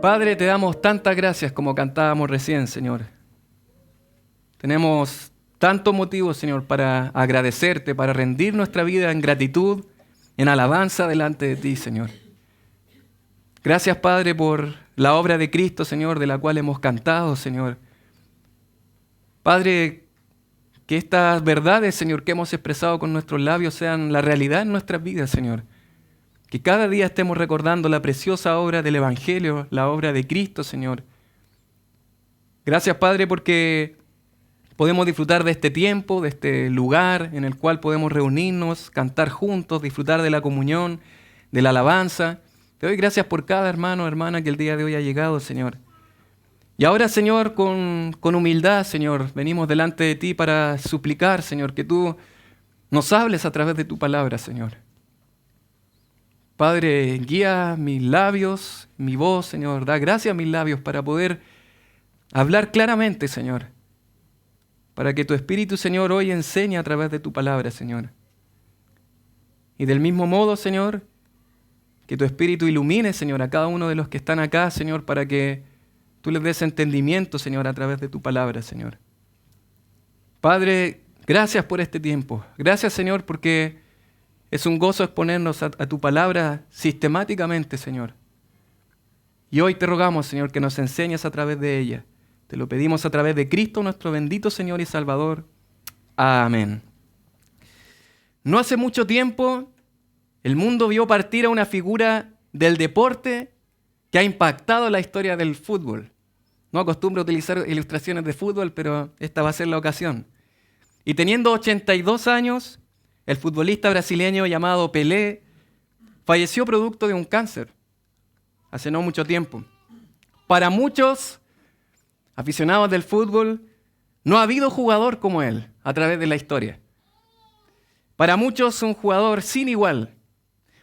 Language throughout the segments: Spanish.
Padre, te damos tantas gracias como cantábamos recién, Señor. Tenemos tantos motivos, Señor, para agradecerte, para rendir nuestra vida en gratitud, en alabanza delante de ti, Señor. Gracias, Padre, por la obra de Cristo, Señor, de la cual hemos cantado, Señor. Padre, que estas verdades, Señor, que hemos expresado con nuestros labios sean la realidad en nuestras vidas, Señor. Que cada día estemos recordando la preciosa obra del Evangelio, la obra de Cristo, Señor. Gracias, Padre, porque podemos disfrutar de este tiempo, de este lugar en el cual podemos reunirnos, cantar juntos, disfrutar de la comunión, de la alabanza. Te doy gracias por cada hermano o hermana que el día de hoy ha llegado, Señor. Y ahora, Señor, con humildad, Señor, venimos delante de ti para suplicar, Señor, que tú nos hables a través de tu palabra, Señor. Padre, guía mis labios, mi voz, Señor. Da gracias a mis labios para poder hablar claramente, Señor. Para que tu Espíritu, Señor, hoy enseñe a través de tu palabra, Señor. Y del mismo modo, Señor, que tu Espíritu ilumine, Señor, a cada uno de los que están acá, Señor, para que tú les des entendimiento, Señor, a través de tu palabra, Señor. Padre, gracias por este tiempo. Gracias, Señor, porque es un gozo exponernos a tu palabra sistemáticamente, Señor. Y hoy te rogamos, Señor, que nos enseñes a través de ella. Te lo pedimos a través de Cristo, nuestro bendito Señor y Salvador. Amén. No hace mucho tiempo, el mundo vio partir a una figura del deporte que ha impactado la historia del fútbol. No acostumbro a utilizar ilustraciones de fútbol, pero esta va a ser la ocasión. Y teniendo 82 años, el futbolista brasileño llamado Pelé falleció producto de un cáncer hace no mucho tiempo. Para muchos aficionados del fútbol, no ha habido jugador como él a través de la historia. Para muchos, un jugador sin igual.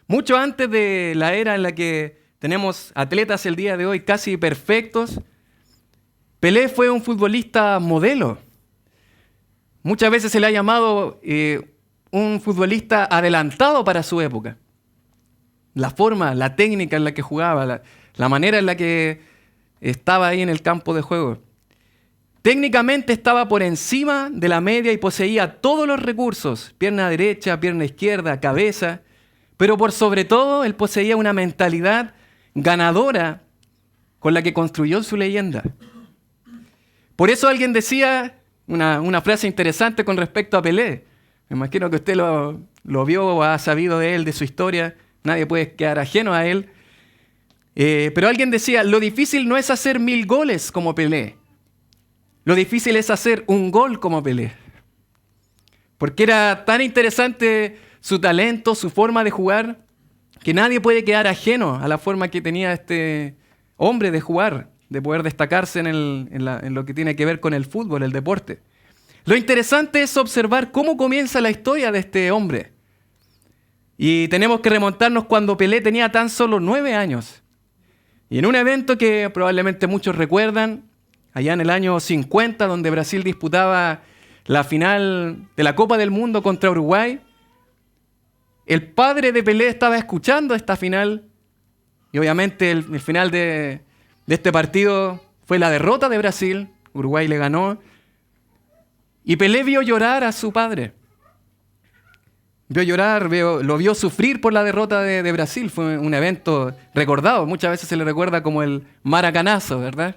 Mucho antes de la era en la que tenemos atletas el día de hoy casi perfectos, Pelé fue un futbolista modelo. Muchas veces se le ha llamado un futbolista adelantado para su época. La forma, la técnica en la que jugaba, la manera en la que estaba ahí en el campo de juego. Técnicamente estaba por encima de la media y poseía todos los recursos, pierna derecha, pierna izquierda, cabeza, pero por sobre todo él poseía una mentalidad ganadora con la que construyó su leyenda. Por eso alguien decía una frase interesante con respecto a Pelé. Me imagino que usted lo vio o ha sabido de él, de su historia. Nadie puede quedar ajeno a él. Pero alguien decía, lo difícil no es hacer 1000 goles como Pelé. Lo difícil es hacer un gol como Pelé. Porque era tan interesante su talento, su forma de jugar, que nadie puede quedar ajeno a la forma que tenía este hombre de jugar, de poder destacarse en lo que tiene que ver con el fútbol, el deporte. Lo interesante es observar cómo comienza la historia de este hombre. Y tenemos que remontarnos cuando Pelé tenía tan solo 9 años. Y en un evento que probablemente muchos recuerdan, allá en el año 50, donde Brasil disputaba la final de la Copa del Mundo contra Uruguay, el padre de Pelé estaba escuchando esta final y obviamente el final de este partido fue la derrota de Brasil. Uruguay le ganó y Pelé vio llorar a su padre. Vio llorar, lo vio sufrir por la derrota de Brasil. Fue un evento recordado. Muchas veces se le recuerda como el maracanazo, ¿verdad?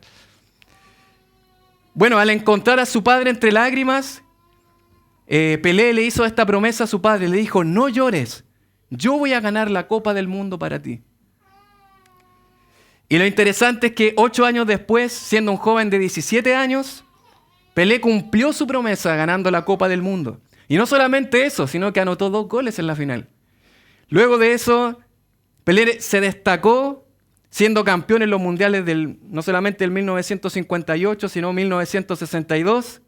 Bueno, al encontrar a su padre entre lágrimas, Pelé le hizo esta promesa a su padre. Le dijo, no llores, yo voy a ganar la Copa del Mundo para ti. Y lo interesante es que 8 años después, siendo un joven de 17 años, Pelé cumplió su promesa ganando la Copa del Mundo. Y no solamente eso, sino que anotó 2 goles en la final. Luego de eso, Pelé se destacó siendo campeón en los mundiales no solamente del 1958, sino 1962.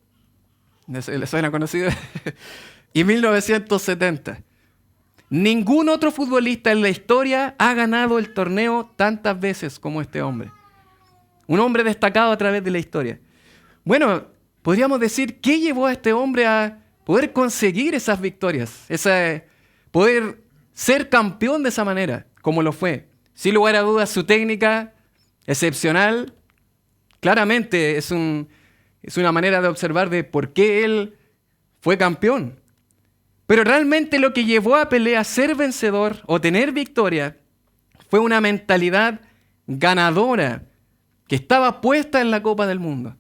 ¿Le suena conocido? Y 1970. Ningún otro futbolista en la historia ha ganado el torneo tantas veces como este hombre. Un hombre destacado a través de la historia. Bueno, podríamos decir, ¿qué llevó a este hombre a poder conseguir esas victorias? Poder ser campeón de esa manera, como lo fue. Sin lugar a dudas, su técnica, excepcional. Claramente es una manera de observar de por qué él fue campeón. Pero realmente lo que llevó a Pelé a ser vencedor o tener victoria fue una mentalidad ganadora que estaba puesta en la Copa del Mundo.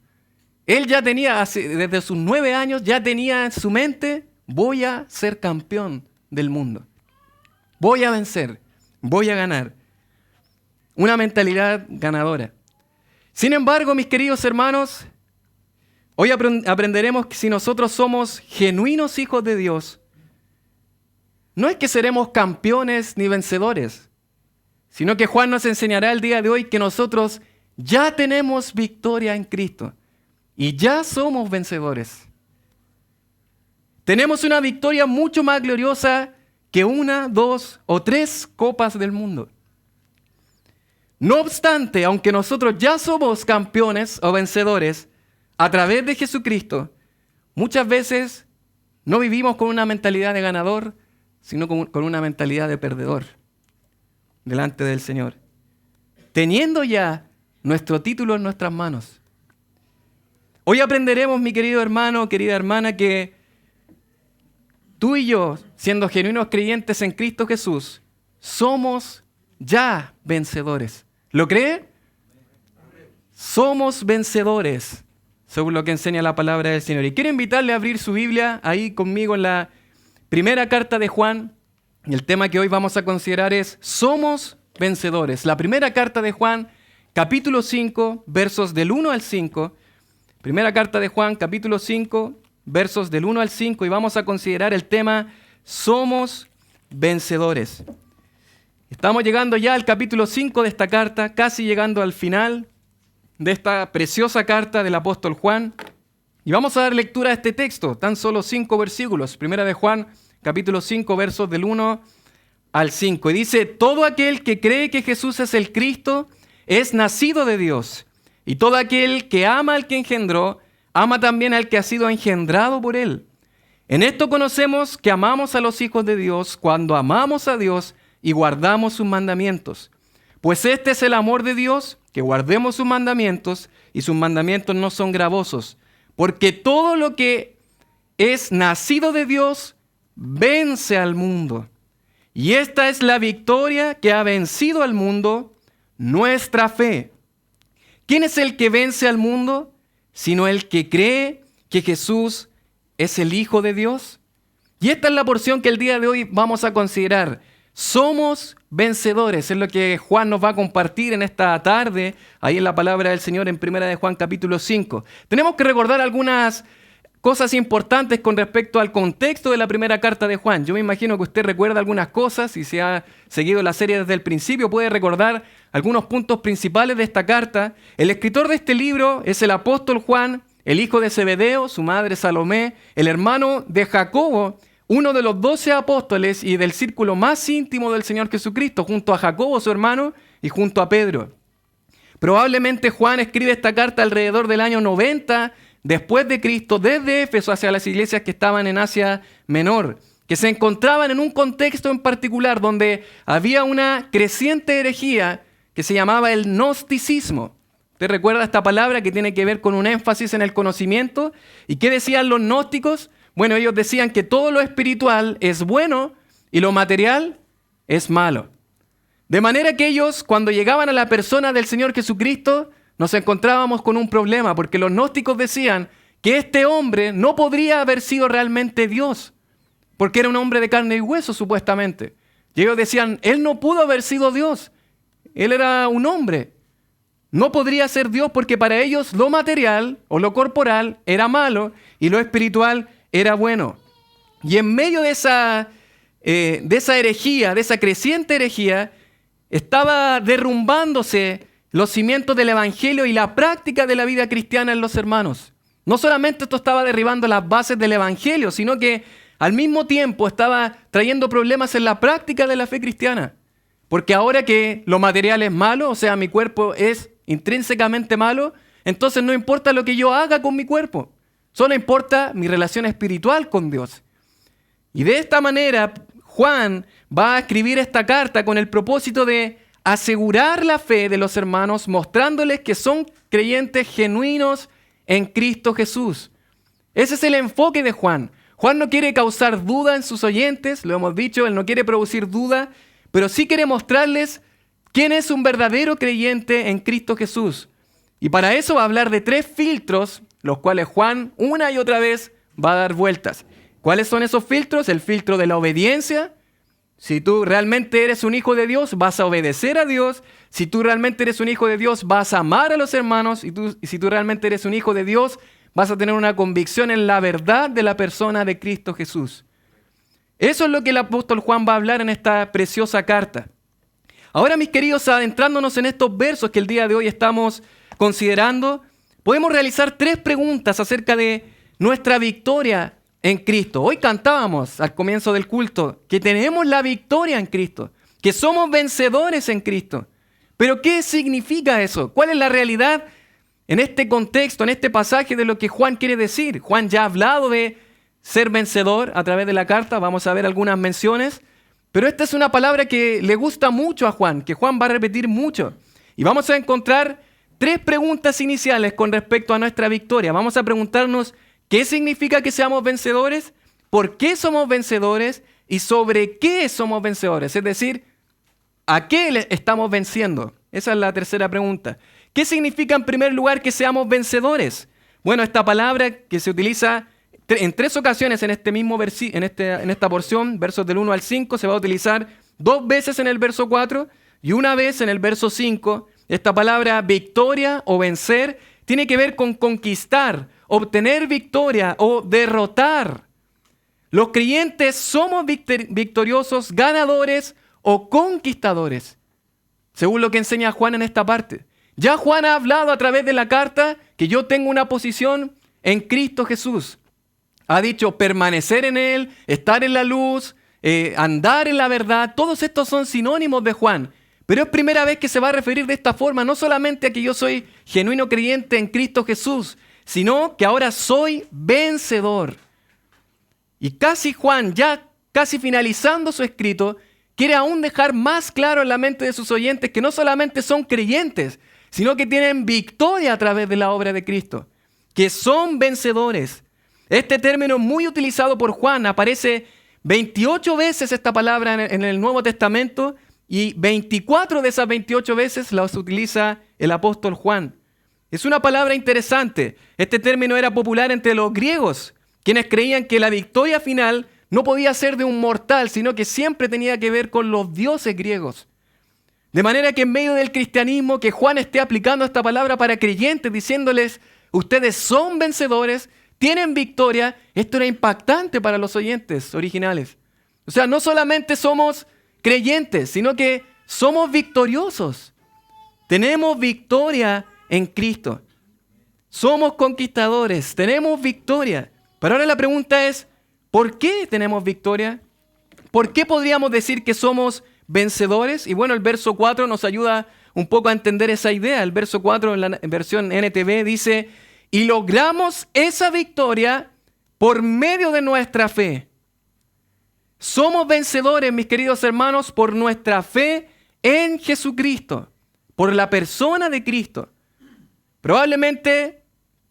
Él ya tenía, desde sus 9 años, ya tenía en su mente: voy a ser campeón del mundo. Voy a vencer, voy a ganar. Una mentalidad ganadora. Sin embargo, mis queridos hermanos, hoy aprenderemos que si nosotros somos genuinos hijos de Dios, no es que seremos campeones ni vencedores, sino que Juan nos enseñará el día de hoy que nosotros ya tenemos victoria en Cristo y ya somos vencedores. Tenemos una victoria mucho más gloriosa que 1, 2 o 3 copas del mundo. No obstante, aunque nosotros ya somos campeones o vencedores a través de Jesucristo, muchas veces no vivimos con una mentalidad de ganador, sino con una mentalidad de perdedor delante del Señor, teniendo ya nuestro título en nuestras manos. Hoy aprenderemos, mi querido hermano, querida hermana, que tú y yo, siendo genuinos creyentes en Cristo Jesús, somos ya vencedores. ¿Lo cree? Somos vencedores, según lo que enseña la palabra del Señor. Y quiero invitarle a abrir su Biblia ahí conmigo en la primera carta de Juan. El tema que hoy vamos a considerar es Somos vencedores. La primera carta de Juan, capítulo 5, versos del 1 al 5. Primera carta de Juan, capítulo 5, versos del 1 al 5. Y vamos a considerar el tema Somos vencedores. Estamos llegando ya al capítulo 5 de esta carta, casi llegando al final de esta preciosa carta del apóstol Juan. Y vamos a dar lectura a este texto, tan solo 5 versículos. Primera de Juan, capítulo 5, versos del 1 al 5. Y dice: todo aquel que cree que Jesús es el Cristo es nacido de Dios. Y todo aquel que ama al que engendró, ama también al que ha sido engendrado por él. En esto conocemos que amamos a los hijos de Dios cuando amamos a Dios y guardamos sus mandamientos. Pues este es el amor de Dios, que guardemos sus mandamientos, y sus mandamientos no son gravosos. Porque todo lo que es nacido de Dios vence al mundo. Y esta es la victoria que ha vencido al mundo, nuestra fe. ¿Quién es el que vence al mundo? Sino el que cree que Jesús es el Hijo de Dios. Y esta es la porción que el día de hoy vamos a considerar. Somos vencedores, es lo que Juan nos va a compartir en esta tarde, ahí en la palabra del Señor en Primera de Juan capítulo 5. Tenemos que recordar algunas cosas importantes con respecto al contexto de la primera carta de Juan. Yo me imagino que usted recuerda algunas cosas, y si ha seguido la serie desde el principio puede recordar algunos puntos principales de esta carta. El escritor de este libro es el apóstol Juan, el hijo de Zebedeo, su madre Salomé, el hermano de Jacobo, uno de los 12 apóstoles y del círculo más íntimo del Señor Jesucristo, junto a Jacobo, su hermano, y junto a Pedro. Probablemente Juan escribe esta carta alrededor del año 90 después de Cristo, desde Éfeso hacia las iglesias que estaban en Asia Menor, que se encontraban en un contexto en particular donde había una creciente herejía que se llamaba el gnosticismo. ¿Usted recuerda esta palabra que tiene que ver con un énfasis en el conocimiento? ¿Y qué decían los gnósticos? Bueno, ellos decían que todo lo espiritual es bueno y lo material es malo. De manera que ellos, cuando llegaban a la persona del Señor Jesucristo, nos encontrábamos con un problema, porque los gnósticos decían que este hombre no podría haber sido realmente Dios, porque era un hombre de carne y hueso, supuestamente. Y ellos decían, él no pudo haber sido Dios, él era un hombre. No podría ser Dios porque para ellos lo material o lo corporal era malo y lo espiritual era bueno. Y en medio de esa herejía, de esa creciente herejía, estaba derrumbándose los cimientos del evangelio y la práctica de la vida cristiana en los hermanos. No solamente esto estaba derribando las bases del evangelio, sino que al mismo tiempo estaba trayendo problemas en la práctica de la fe cristiana. Porque ahora que lo material es malo, o sea, mi cuerpo es intrínsecamente malo, entonces no importa lo que yo haga con mi cuerpo. Solo importa mi relación espiritual con Dios. Y de esta manera, Juan va a escribir esta carta con el propósito de asegurar la fe de los hermanos, mostrándoles que son creyentes genuinos en Cristo Jesús. Ese es el enfoque de Juan. Juan no quiere causar duda en sus oyentes, lo hemos dicho, él no quiere producir duda, pero sí quiere mostrarles quién es un verdadero creyente en Cristo Jesús. Y para eso va a hablar de 3 filtros, los cuales Juan una y otra vez va a dar vueltas. ¿Cuáles son esos filtros? El filtro de la obediencia. Si tú realmente eres un hijo de Dios, vas a obedecer a Dios. Si tú realmente eres un hijo de Dios, vas a amar a los hermanos. Y si tú realmente eres un hijo de Dios, vas a tener una convicción en la verdad de la persona de Cristo Jesús. Eso es lo que el apóstol Juan va a hablar en esta preciosa carta. Ahora, mis queridos, adentrándonos en estos versos que el día de hoy estamos considerando, podemos realizar 3 preguntas acerca de nuestra victoria en Cristo. Hoy cantábamos al comienzo del culto que tenemos la victoria en Cristo, que somos vencedores en Cristo. Pero ¿qué significa eso? ¿Cuál es la realidad en este contexto, en este pasaje de lo que Juan quiere decir? Juan ya ha hablado de ser vencedor a través de la carta, vamos a ver algunas menciones, pero esta es una palabra que le gusta mucho a Juan, que Juan va a repetir mucho. Y vamos a encontrar 3 preguntas iniciales con respecto a nuestra victoria. Vamos a preguntarnos qué significa que seamos vencedores, por qué somos vencedores y sobre qué somos vencedores. Es decir, ¿a qué estamos venciendo? Esa es la tercera pregunta. ¿Qué significa en primer lugar que seamos vencedores? Bueno, esta palabra que se utiliza en 3 ocasiones en este mismo en esta porción, versos del 1 al 5, se va a utilizar 2 veces en el verso 4 y 1 vez en el verso 5. Esta palabra victoria o vencer tiene que ver con conquistar, obtener victoria o derrotar. Los creyentes somos victoriosos, ganadores o conquistadores, según lo que enseña Juan en esta parte. Ya Juan ha hablado a través de la carta que yo tengo una posición en Cristo Jesús. Ha dicho permanecer en Él, estar en la luz, andar en la verdad. Todos estos son sinónimos de Juan. Pero es primera vez que se va a referir de esta forma, no solamente a que yo soy genuino creyente en Cristo Jesús, sino que ahora soy vencedor. Y casi Juan, ya casi finalizando su escrito, quiere aún dejar más claro en la mente de sus oyentes que no solamente son creyentes, sino que tienen victoria a través de la obra de Cristo, que son vencedores. Este término muy utilizado por Juan, aparece 28 veces esta palabra en el Nuevo Testamento y 24 de esas 28 veces las utiliza el apóstol Juan. Es una palabra interesante. Este término era popular entre los griegos, quienes creían que la victoria final no podía ser de un mortal, sino que siempre tenía que ver con los dioses griegos. De manera que en medio del cristianismo, que Juan esté aplicando esta palabra para creyentes, diciéndoles, ustedes son vencedores, tienen victoria, esto era impactante para los oyentes originales. O sea, no solamente somos creyentes, sino que somos victoriosos. Tenemos victoria en Cristo. Somos conquistadores, tenemos victoria. Pero ahora la pregunta es, ¿por qué tenemos victoria? ¿Por qué podríamos decir que somos vencedores? Y bueno, el verso 4 nos ayuda un poco a entender esa idea. El verso 4 en la versión NTV dice, y logramos esa victoria por medio de nuestra fe. Somos vencedores, mis queridos hermanos, por nuestra fe en Jesucristo, por la persona de Cristo. Probablemente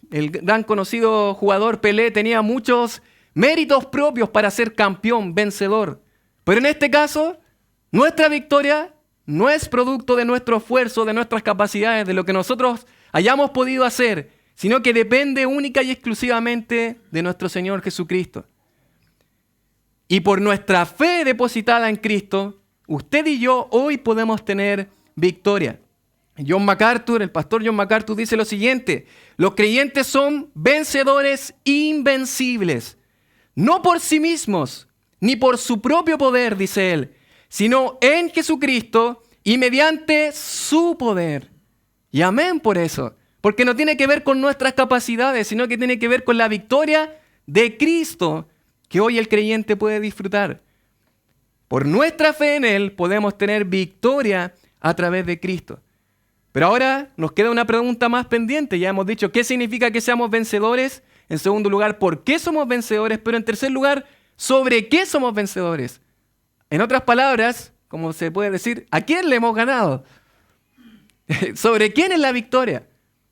el gran conocido jugador Pelé tenía muchos méritos propios para ser campeón, vencedor. Pero en este caso, nuestra victoria no es producto de nuestro esfuerzo, de nuestras capacidades, de lo que nosotros hayamos podido hacer, sino que depende única y exclusivamente de nuestro Señor Jesucristo. Y por nuestra fe depositada en Cristo, usted y yo hoy podemos tener victoria. John MacArthur, el pastor John MacArthur dice lo siguiente, los creyentes son vencedores invencibles, no por sí mismos, ni por su propio poder, dice él, sino en Jesucristo y mediante su poder. Y amén por eso. Porque no tiene que ver con nuestras capacidades, sino que tiene que ver con la victoria de Cristo que hoy el creyente puede disfrutar. Por nuestra fe en Él podemos tener victoria a través de Cristo. Pero ahora nos queda una pregunta más pendiente. Ya hemos dicho qué significa que seamos vencedores. En segundo lugar, ¿por qué somos vencedores? Pero en tercer lugar, ¿sobre qué somos vencedores? En otras palabras, como se puede decir, ¿a quién le hemos ganado? ¿Sobre quién es la victoria?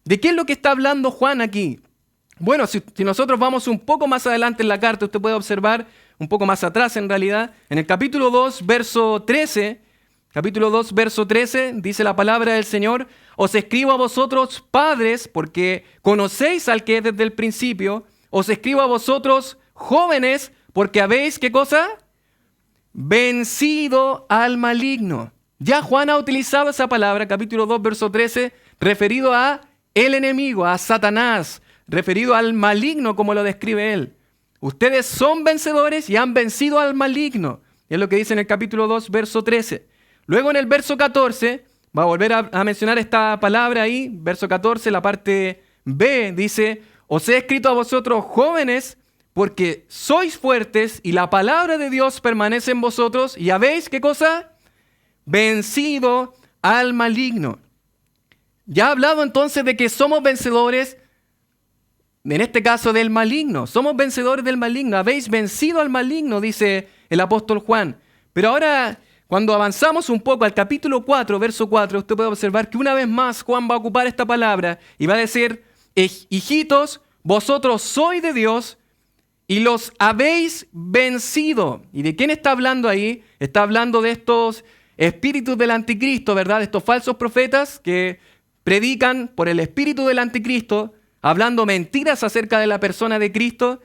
¿De qué es lo que está hablando Juan aquí? Bueno, si nosotros vamos un poco más adelante en la carta, usted puede observar, un poco más atrás en realidad, en el capítulo 2, verso 13, dice la palabra del Señor: os escribo a vosotros, padres, porque conocéis al que es desde el principio. Os escribo a vosotros, jóvenes, porque habéis, ¿qué cosa? Vencido al maligno. Ya Juan ha utilizado esa palabra, capítulo 2, verso 13, referido a el enemigo, a Satanás, referido al maligno, como lo describe él. Ustedes son vencedores y han vencido al maligno. Es lo que dice en el capítulo 2, verso 13. Luego en el verso 14, va a volver a mencionar esta palabra ahí, verso 14, la parte B, dice: os he escrito a vosotros, jóvenes, porque sois fuertes y la palabra de Dios permanece en vosotros y habéis, ¿qué cosa? Vencido al maligno. Ya ha hablado entonces de que somos vencedores, en este caso del maligno. Somos vencedores del maligno. Habéis vencido al maligno, dice el apóstol Juan. Pero ahora, cuando avanzamos un poco al capítulo 4, verso 4, usted puede observar que una vez más Juan va a ocupar esta palabra y va a decir: hijitos, vosotros sois de Dios y los habéis vencido. ¿Y de quién está hablando ahí? Está hablando de estos espíritus del anticristo, ¿verdad? De estos falsos profetas que predican por el espíritu del anticristo, hablando mentiras acerca de la persona de Cristo.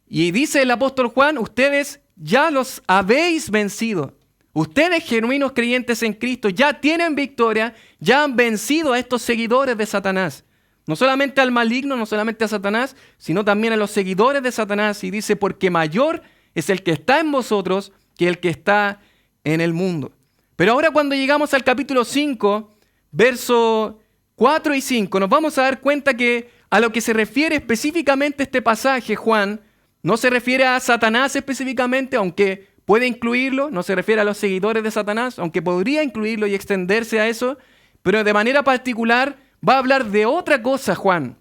Y dice el apóstol Juan: ustedes ya los habéis vencido. Ustedes, genuinos creyentes en Cristo, ya tienen victoria, ya han vencido a estos seguidores de Satanás. No solamente al maligno, no solamente a Satanás, sino también a los seguidores de Satanás. Y dice: porque mayor es el que está en vosotros que el que está en el mundo. Pero ahora, cuando llegamos al capítulo 5, verso 4 y 5, nos vamos a dar cuenta que a lo que se refiere específicamente este pasaje, Juan, no se refiere a Satanás específicamente, aunque puede incluirlo. No se refiere a los seguidores de Satanás, aunque podría incluirlo y extenderse a eso. Pero de manera particular va a hablar de otra cosa, Juan.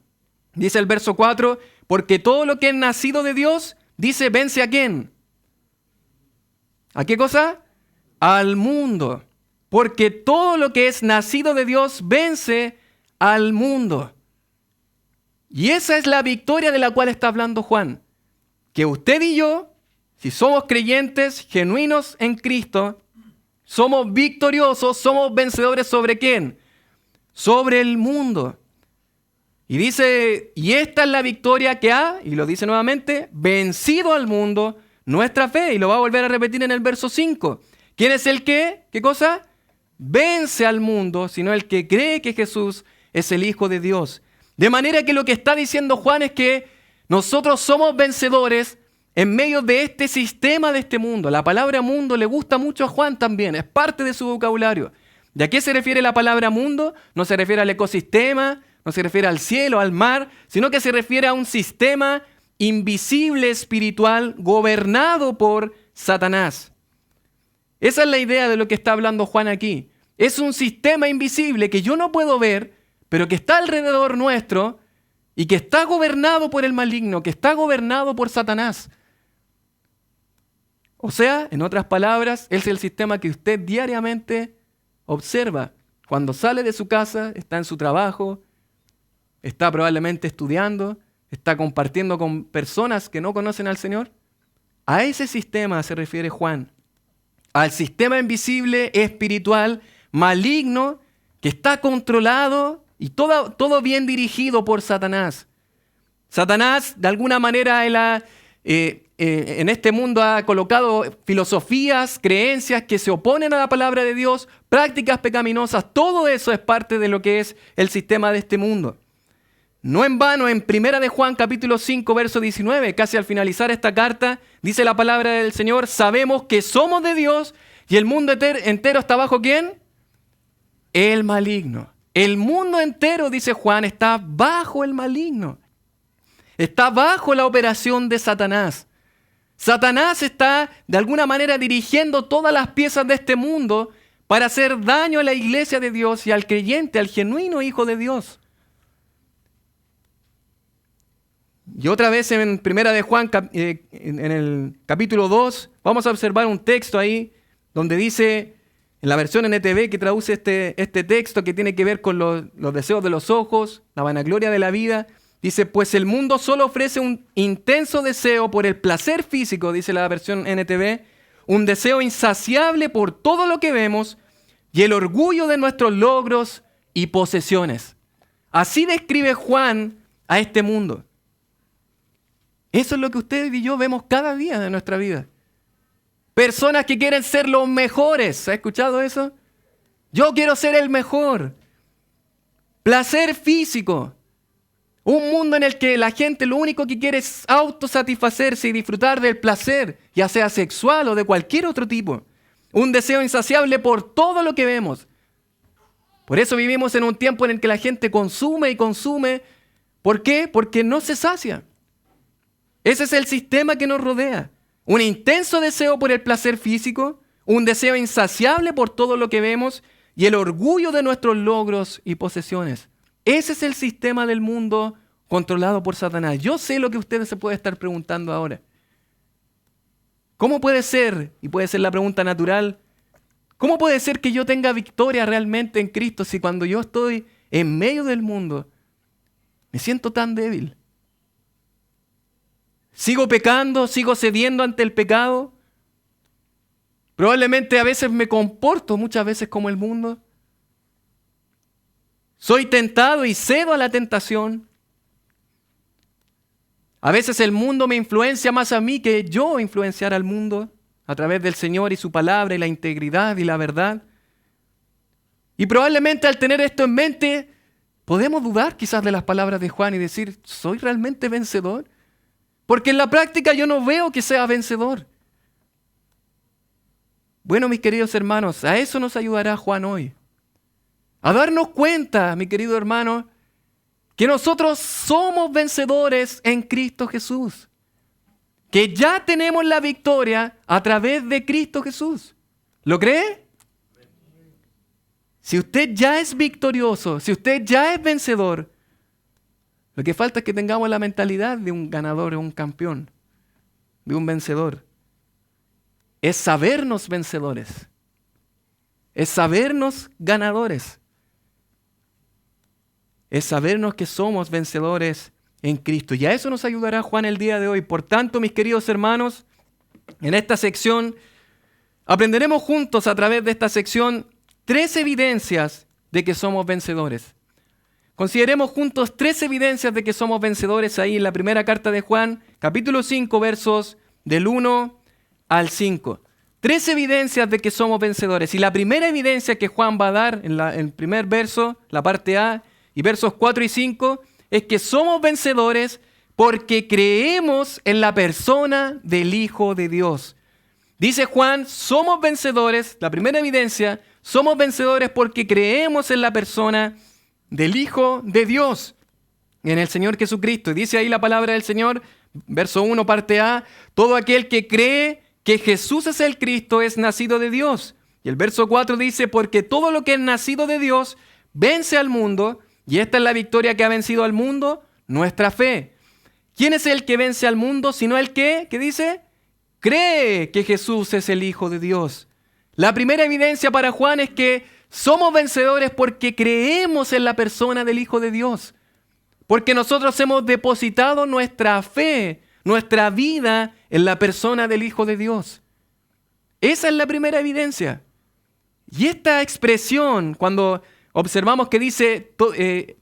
Dice el verso 4, porque todo lo que es nacido de Dios, dice, vence ¿a quién? ¿A qué cosa? Al mundo. Porque todo lo que es nacido de Dios vence al mundo. Y esa es la victoria de la cual está hablando Juan. Que usted y yo, si somos creyentes genuinos en Cristo, somos victoriosos, somos vencedores ¿sobre quién? Sobre el mundo. Y dice, y esta es la victoria que ha, y lo dice nuevamente, vencido al mundo, nuestra fe. Y lo va a volver a repetir en el verso 5. ¿Quién es el que? ¿Qué cosa? Vence al mundo, sino el que cree que Jesús es el Hijo de Dios. De manera que lo que está diciendo Juan es que nosotros somos vencedores en medio de este sistema de este mundo. La palabra mundo le gusta mucho a Juan también, es parte de su vocabulario. ¿De a qué se refiere la palabra mundo? No se refiere al ecosistema, no se refiere al cielo, al mar, sino que se refiere a un sistema invisible espiritual gobernado por Satanás. Esa es la idea de lo que está hablando Juan aquí. Es un sistema invisible que yo no puedo ver, pero que está alrededor nuestro y que está gobernado por el maligno, que está gobernado por Satanás. O sea, en otras palabras, es el sistema que usted diariamente observa. Cuando sale de su casa, está en su trabajo, está probablemente estudiando, está compartiendo con personas que no conocen al Señor. A ese sistema se refiere Juan. Al sistema invisible, espiritual, maligno, que está controlado y todo bien dirigido por Satanás. Satanás, de alguna manera, en este mundo ha colocado filosofías, creencias que se oponen a la palabra de Dios, prácticas pecaminosas. Todo eso es parte de lo que es el sistema de este mundo. No en vano, en 1 de Juan, capítulo 5, verso 19, casi al finalizar esta carta, dice la palabra del Señor: sabemos que somos de Dios y el mundo entero está bajo ¿quién? El maligno. El mundo entero, dice Juan, está bajo el maligno. Está bajo la operación de Satanás. Satanás está de alguna manera dirigiendo todas las piezas de este mundo para hacer daño a la iglesia de Dios y al creyente, al genuino Hijo de Dios. Y otra vez en 1 de Juan, en el capítulo 2, vamos a observar un texto ahí donde dice: En la versión NTV que traduce este texto que tiene que ver con los deseos de los ojos, la vanagloria de la vida, dice, pues el mundo solo ofrece un intenso deseo por el placer físico, dice la versión NTV, un deseo insaciable por todo lo que vemos y el orgullo de nuestros logros y posesiones. Así describe Juan a este mundo. Eso es lo que ustedes y yo vemos cada día de nuestra vida. Personas que quieren ser los mejores. ¿Ha escuchado eso? Yo quiero ser el mejor. Placer físico. Un mundo en el que la gente lo único que quiere es autosatisfacerse y disfrutar del placer, ya sea sexual o de cualquier otro tipo. Un deseo insaciable por todo lo que vemos. Por eso vivimos en un tiempo en el que la gente consume y consume. ¿Por qué? Porque no se sacia. Ese es el sistema que nos rodea. Un intenso deseo por el placer físico, un deseo insaciable por todo lo que vemos y el orgullo de nuestros logros y posesiones. Ese es el sistema del mundo controlado por Satanás. Yo sé lo que ustedes se pueden estar preguntando ahora. ¿Cómo puede ser, y puede ser la pregunta natural, cómo puede ser que yo tenga victoria realmente en Cristo si cuando yo estoy en medio del mundo me siento tan débil? ¿Sigo pecando? ¿Sigo cediendo ante el pecado? Probablemente a veces me comporto muchas veces como el mundo. Soy tentado y cedo a la tentación. A veces el mundo me influencia más a mí que yo influenciar al mundo a través del Señor y su palabra y la integridad y la verdad. Y probablemente al tener esto en mente, podemos dudar quizás de las palabras de Juan y decir, ¿soy realmente vencedor? Porque en la práctica yo no veo que sea vencedor. Bueno, mis queridos hermanos, a eso nos ayudará Juan hoy. A darnos cuenta, mi querido hermano, que nosotros somos vencedores en Cristo Jesús. Que ya tenemos la victoria a través de Cristo Jesús. ¿Lo cree? Si usted ya es victorioso, si usted ya es vencedor, lo que falta es que tengamos la mentalidad de un ganador o un campeón, de un vencedor. Es sabernos vencedores. Es sabernos ganadores. Es sabernos que somos vencedores en Cristo. Y a eso nos ayudará Juan el día de hoy. Por tanto, mis queridos hermanos, en esta sección aprenderemos juntos a través de esta sección 3 evidencias de que somos vencedores. Consideremos juntos 3 evidencias de que somos vencedores ahí en la primera carta de Juan, capítulo 5, versos del 1 al 5. 3 evidencias de que somos vencedores. Y la primera evidencia que Juan va a dar en el primer verso, la parte A, y versos 4 y 5, es que somos vencedores porque creemos en la persona del Hijo de Dios. Dice Juan, somos vencedores, la primera evidencia, somos vencedores porque creemos en la persona del Hijo de Dios, en el Señor Jesucristo. Y dice ahí la palabra del Señor, verso 1, parte A, todo aquel que cree que Jesús es el Cristo es nacido de Dios. Y el verso 4 dice, porque todo lo que es nacido de Dios vence al mundo, y esta es la victoria que ha vencido al mundo, nuestra fe. ¿Quién es el que vence al mundo sino el que, ¿qué dice? Cree que Jesús es el Hijo de Dios. La primera evidencia para Juan es que somos vencedores porque creemos en la persona del Hijo de Dios. Porque nosotros hemos depositado nuestra fe, nuestra vida en la persona del Hijo de Dios. Esa es la primera evidencia. Y esta expresión, cuando observamos que dice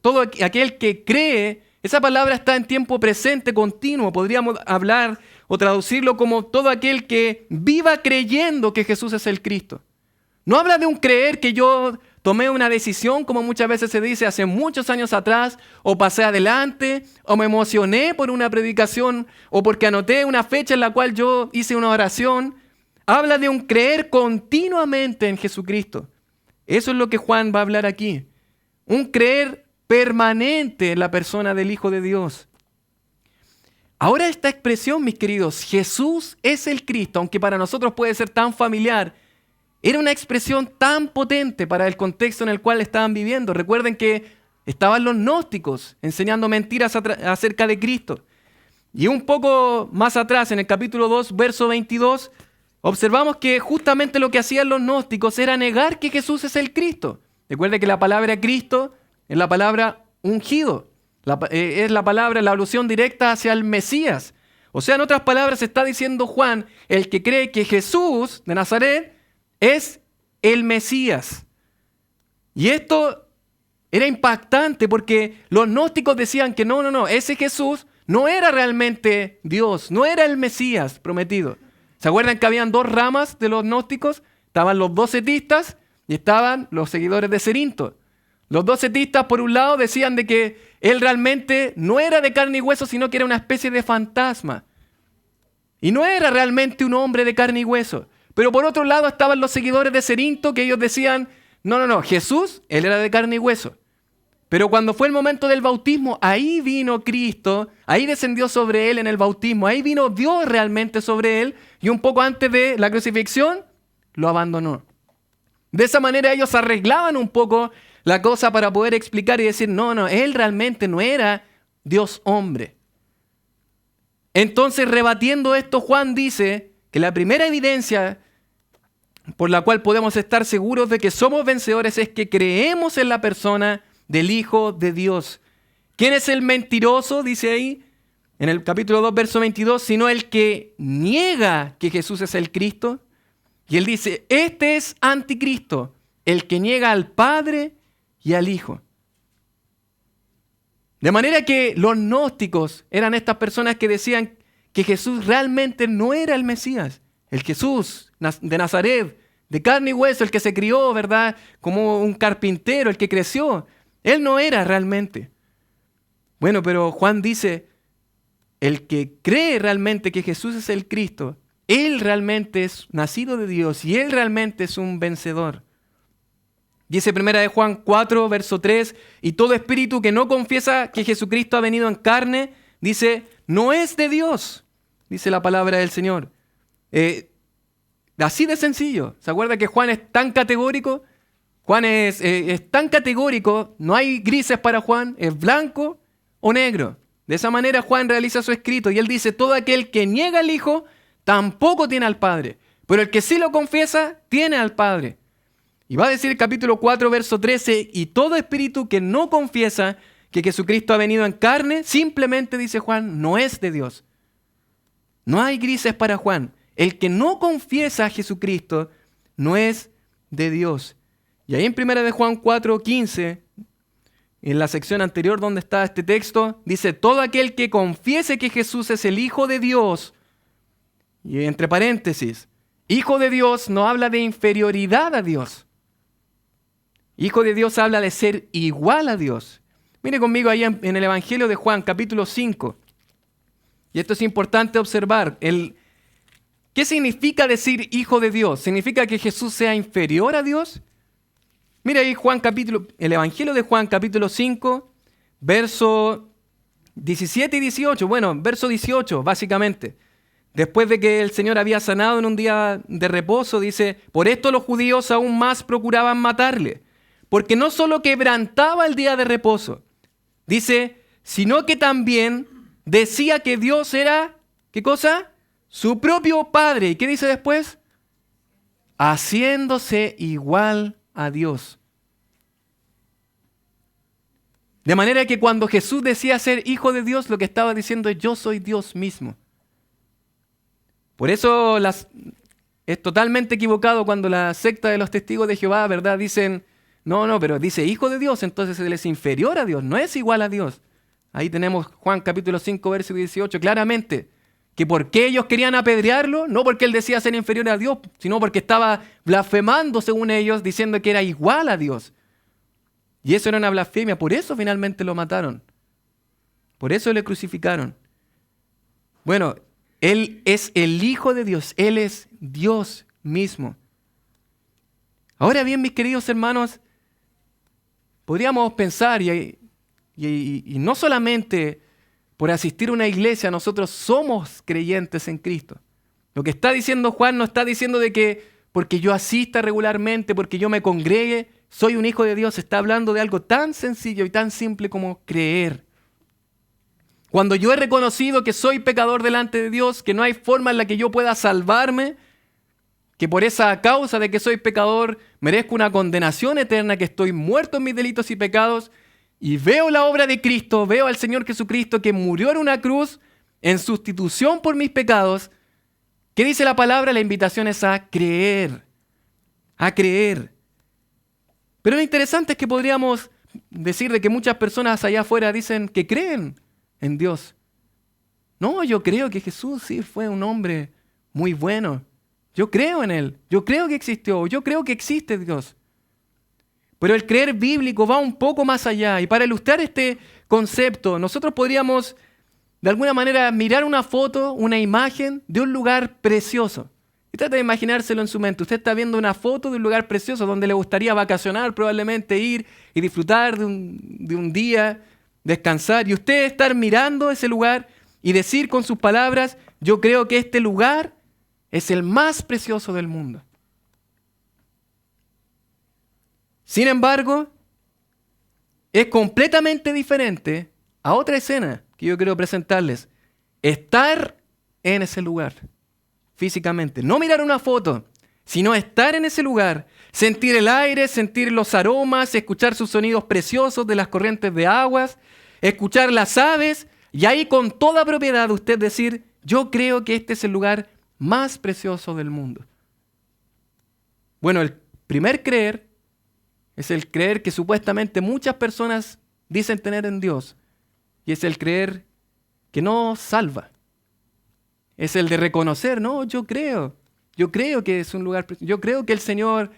todo aquel que cree, esa palabra está en tiempo presente continuo. Podríamos hablar o traducirlo como todo aquel que viva creyendo que Jesús es el Cristo. No habla de un creer que yo tomé una decisión, como muchas veces se dice hace muchos años atrás, o pasé adelante, o me emocioné por una predicación, o porque anoté una fecha en la cual yo hice una oración. Habla de un creer continuamente en Jesucristo. Eso es lo que Juan va a hablar aquí. Un creer permanente en la persona del Hijo de Dios. Ahora esta expresión, mis queridos, Jesús es el Cristo, aunque para nosotros puede ser tan familiar, era una expresión tan potente para el contexto en el cual estaban viviendo. Recuerden que estaban los gnósticos enseñando mentiras acerca de Cristo. Y un poco más atrás, en el capítulo 2, verso 22, observamos que justamente lo que hacían los gnósticos era negar que Jesús es el Cristo. Recuerde que la palabra Cristo es la palabra ungido. Es la palabra, la alusión directa hacia el Mesías. O sea, en otras palabras, está diciendo Juan, el que cree que Jesús de Nazaret es el Mesías. Y esto era impactante porque los gnósticos decían que no, ese Jesús no era realmente Dios, no era el Mesías prometido. ¿Se acuerdan que habían dos ramas de los gnósticos? Estaban los docetistas y estaban los seguidores de Cerinto. Los docetistas, por un lado, decían de que él realmente no era de carne y hueso, sino que era una especie de fantasma. Y no era realmente un hombre de carne y hueso. Pero por otro lado estaban los seguidores de Cerinto, que ellos decían, no, Jesús, él era de carne y hueso. Pero cuando fue el momento del bautismo, ahí vino Cristo, ahí descendió sobre él en el bautismo, ahí vino Dios realmente sobre él, y un poco antes de la crucifixión, lo abandonó. De esa manera ellos arreglaban un poco la cosa para poder explicar y decir, no, él realmente no era Dios hombre. Entonces, rebatiendo esto, Juan dice que la primera evidencia por la cual podemos estar seguros de que somos vencedores es que creemos en la persona del Hijo de Dios. ¿Quién es el mentiroso? Dice ahí, en el capítulo 2, verso 22, sino el que niega que Jesús es el Cristo. Y él dice, este es anticristo, el que niega al Padre y al Hijo. De manera que los gnósticos eran estas personas que decían que Jesús realmente no era el Mesías. El Jesús de Nazaret, de carne y hueso, el que se crió, ¿verdad? Como un carpintero, el que creció. Él no era realmente. Bueno, pero Juan dice, el que cree realmente que Jesús es el Cristo, él realmente es nacido de Dios y él realmente es un vencedor. Dice 1 de Juan 4, verso 3, y todo espíritu que no confiesa que Jesucristo ha venido en carne, dice, no es de Dios, dice la palabra del Señor. Así de sencillo. ¿Se acuerda que Juan es tan categórico? Juan es tan categórico, no hay grises para Juan, es blanco o negro. De esa manera Juan realiza su escrito y él dice, todo aquel que niega al Hijo tampoco tiene al Padre, pero el que sí lo confiesa tiene al Padre. Y va a decir el capítulo 4, verso 13, y todo espíritu que no confiesa que Jesucristo ha venido en carne, simplemente, dice Juan, no es de Dios. No hay grises para Juan. El que no confiesa a Jesucristo no es de Dios. Y ahí en 1 de Juan 4, 15, en la sección anterior donde está este texto, dice, todo aquel que confiese que Jesús es el Hijo de Dios, y entre paréntesis, Hijo de Dios no habla de inferioridad a Dios. Hijo de Dios habla de ser igual a Dios. Mire conmigo ahí en el Evangelio de Juan, capítulo 5. Y esto es importante observar. ¿Qué significa decir Hijo de Dios? ¿Significa que Jesús sea inferior a Dios? Mire ahí el Evangelio de Juan, capítulo 5, verso 17 y 18. Bueno, verso 18, básicamente. Después de que el Señor había sanado en un día de reposo, dice, por esto los judíos aún más procuraban matarle, porque no solo quebrantaba el día de reposo, dice, sino que también decía que Dios era, ¿qué cosa? Su propio Padre. ¿Y qué dice después? Haciéndose igual a Dios. De manera que cuando Jesús decía ser hijo de Dios, lo que estaba diciendo es yo soy Dios mismo. Por eso es totalmente equivocado cuando la secta de los testigos de Jehová, ¿verdad? Dicen, no, pero dice hijo de Dios, entonces él es inferior a Dios, no es igual a Dios. Ahí tenemos Juan capítulo 5, verso 18, claramente, que por qué ellos querían apedrearlo, no porque él decía ser inferior a Dios, sino porque estaba blasfemando según ellos, diciendo que era igual a Dios. Y eso era una blasfemia, por eso finalmente lo mataron. Por eso le crucificaron. Bueno, él es el Hijo de Dios, él es Dios mismo. Ahora bien, mis queridos hermanos, podríamos pensar, y no solamente por asistir a una iglesia, nosotros somos creyentes en Cristo. Lo que está diciendo Juan no está diciendo de que porque yo asista regularmente, porque yo me congregue, soy un hijo de Dios. Está hablando de algo tan sencillo y tan simple como creer. Cuando yo he reconocido que soy pecador delante de Dios, que no hay forma en la que yo pueda salvarme, que por esa causa de que soy pecador merezco una condenación eterna, que estoy muerto en mis delitos y pecados, y veo la obra de Cristo, veo al Señor Jesucristo que murió en una cruz en sustitución por mis pecados. ¿Qué dice la palabra? La invitación es a creer, a creer. Pero lo interesante es que podríamos decir de que muchas personas allá afuera dicen que creen en Dios. No, yo creo que Jesús sí fue un hombre muy bueno. Yo creo en Él. Yo creo que existió. Yo creo que existe Dios. Pero el creer bíblico va un poco más allá. Y para ilustrar este concepto, nosotros podríamos de alguna manera mirar una foto, una imagen de un lugar precioso. Y trata de imaginárselo en su mente. Usted está viendo una foto de un lugar precioso donde le gustaría vacacionar, probablemente ir y disfrutar de un día, descansar. Y usted estar mirando ese lugar y decir con sus palabras, yo creo que este lugar es el más precioso del mundo. Sin embargo, es completamente diferente a otra escena que yo quiero presentarles. Estar en ese lugar, físicamente. No mirar una foto, sino estar en ese lugar. Sentir el aire, sentir los aromas, escuchar sus sonidos preciosos de las corrientes de aguas, escuchar las aves, y ahí con toda propiedad usted decir, yo creo que este es el lugar más precioso del mundo. Bueno, el primer creer es el creer que supuestamente muchas personas dicen tener en Dios, y es el creer que no salva. Es el de reconocer, no, yo creo que es un lugar precioso, yo creo que el Señor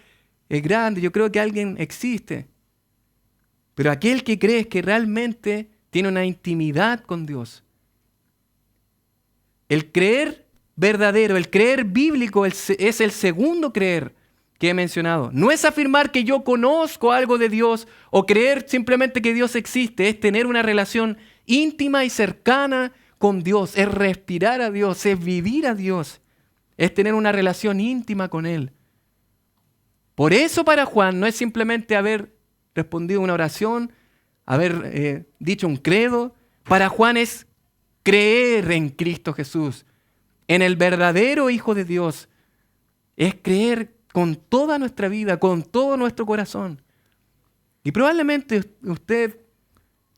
es grande, yo creo que alguien existe. Pero aquel que cree es que realmente tiene una intimidad con Dios. El creer verdadero, el creer bíblico es el segundo creer que he mencionado. No es afirmar que yo conozco algo de Dios o creer simplemente que Dios existe, es tener una relación íntima y cercana con Dios, es respirar a Dios, es vivir a Dios, es tener una relación íntima con Él. Por eso para Juan no es simplemente haber respondido una oración, haber dicho un credo. Para Juan es creer en Cristo Jesús, en el verdadero Hijo de Dios. Es creer con toda nuestra vida, con todo nuestro corazón. Y probablemente usted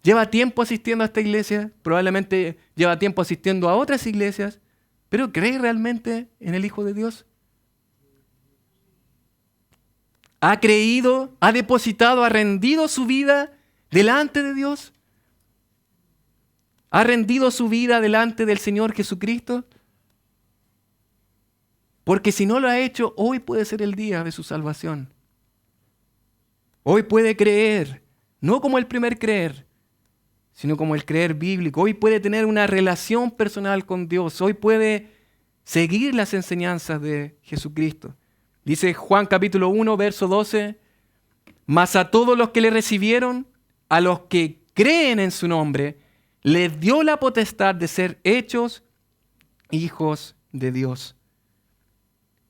lleva tiempo asistiendo a esta iglesia, probablemente lleva tiempo asistiendo a otras iglesias, pero ¿cree realmente en el Hijo de Dios? ¿Ha creído, ha depositado, ha rendido su vida delante de Dios? ¿Ha rendido su vida delante del Señor Jesucristo? Porque si no lo ha hecho, hoy puede ser el día de su salvación. Hoy puede creer, no como el primer creer, sino como el creer bíblico. Hoy puede tener una relación personal con Dios. Hoy puede seguir las enseñanzas de Jesucristo. Dice Juan capítulo 1, verso 12, mas a todos los que le recibieron, a los que creen en su nombre, les dio la potestad de ser hechos hijos de Dios.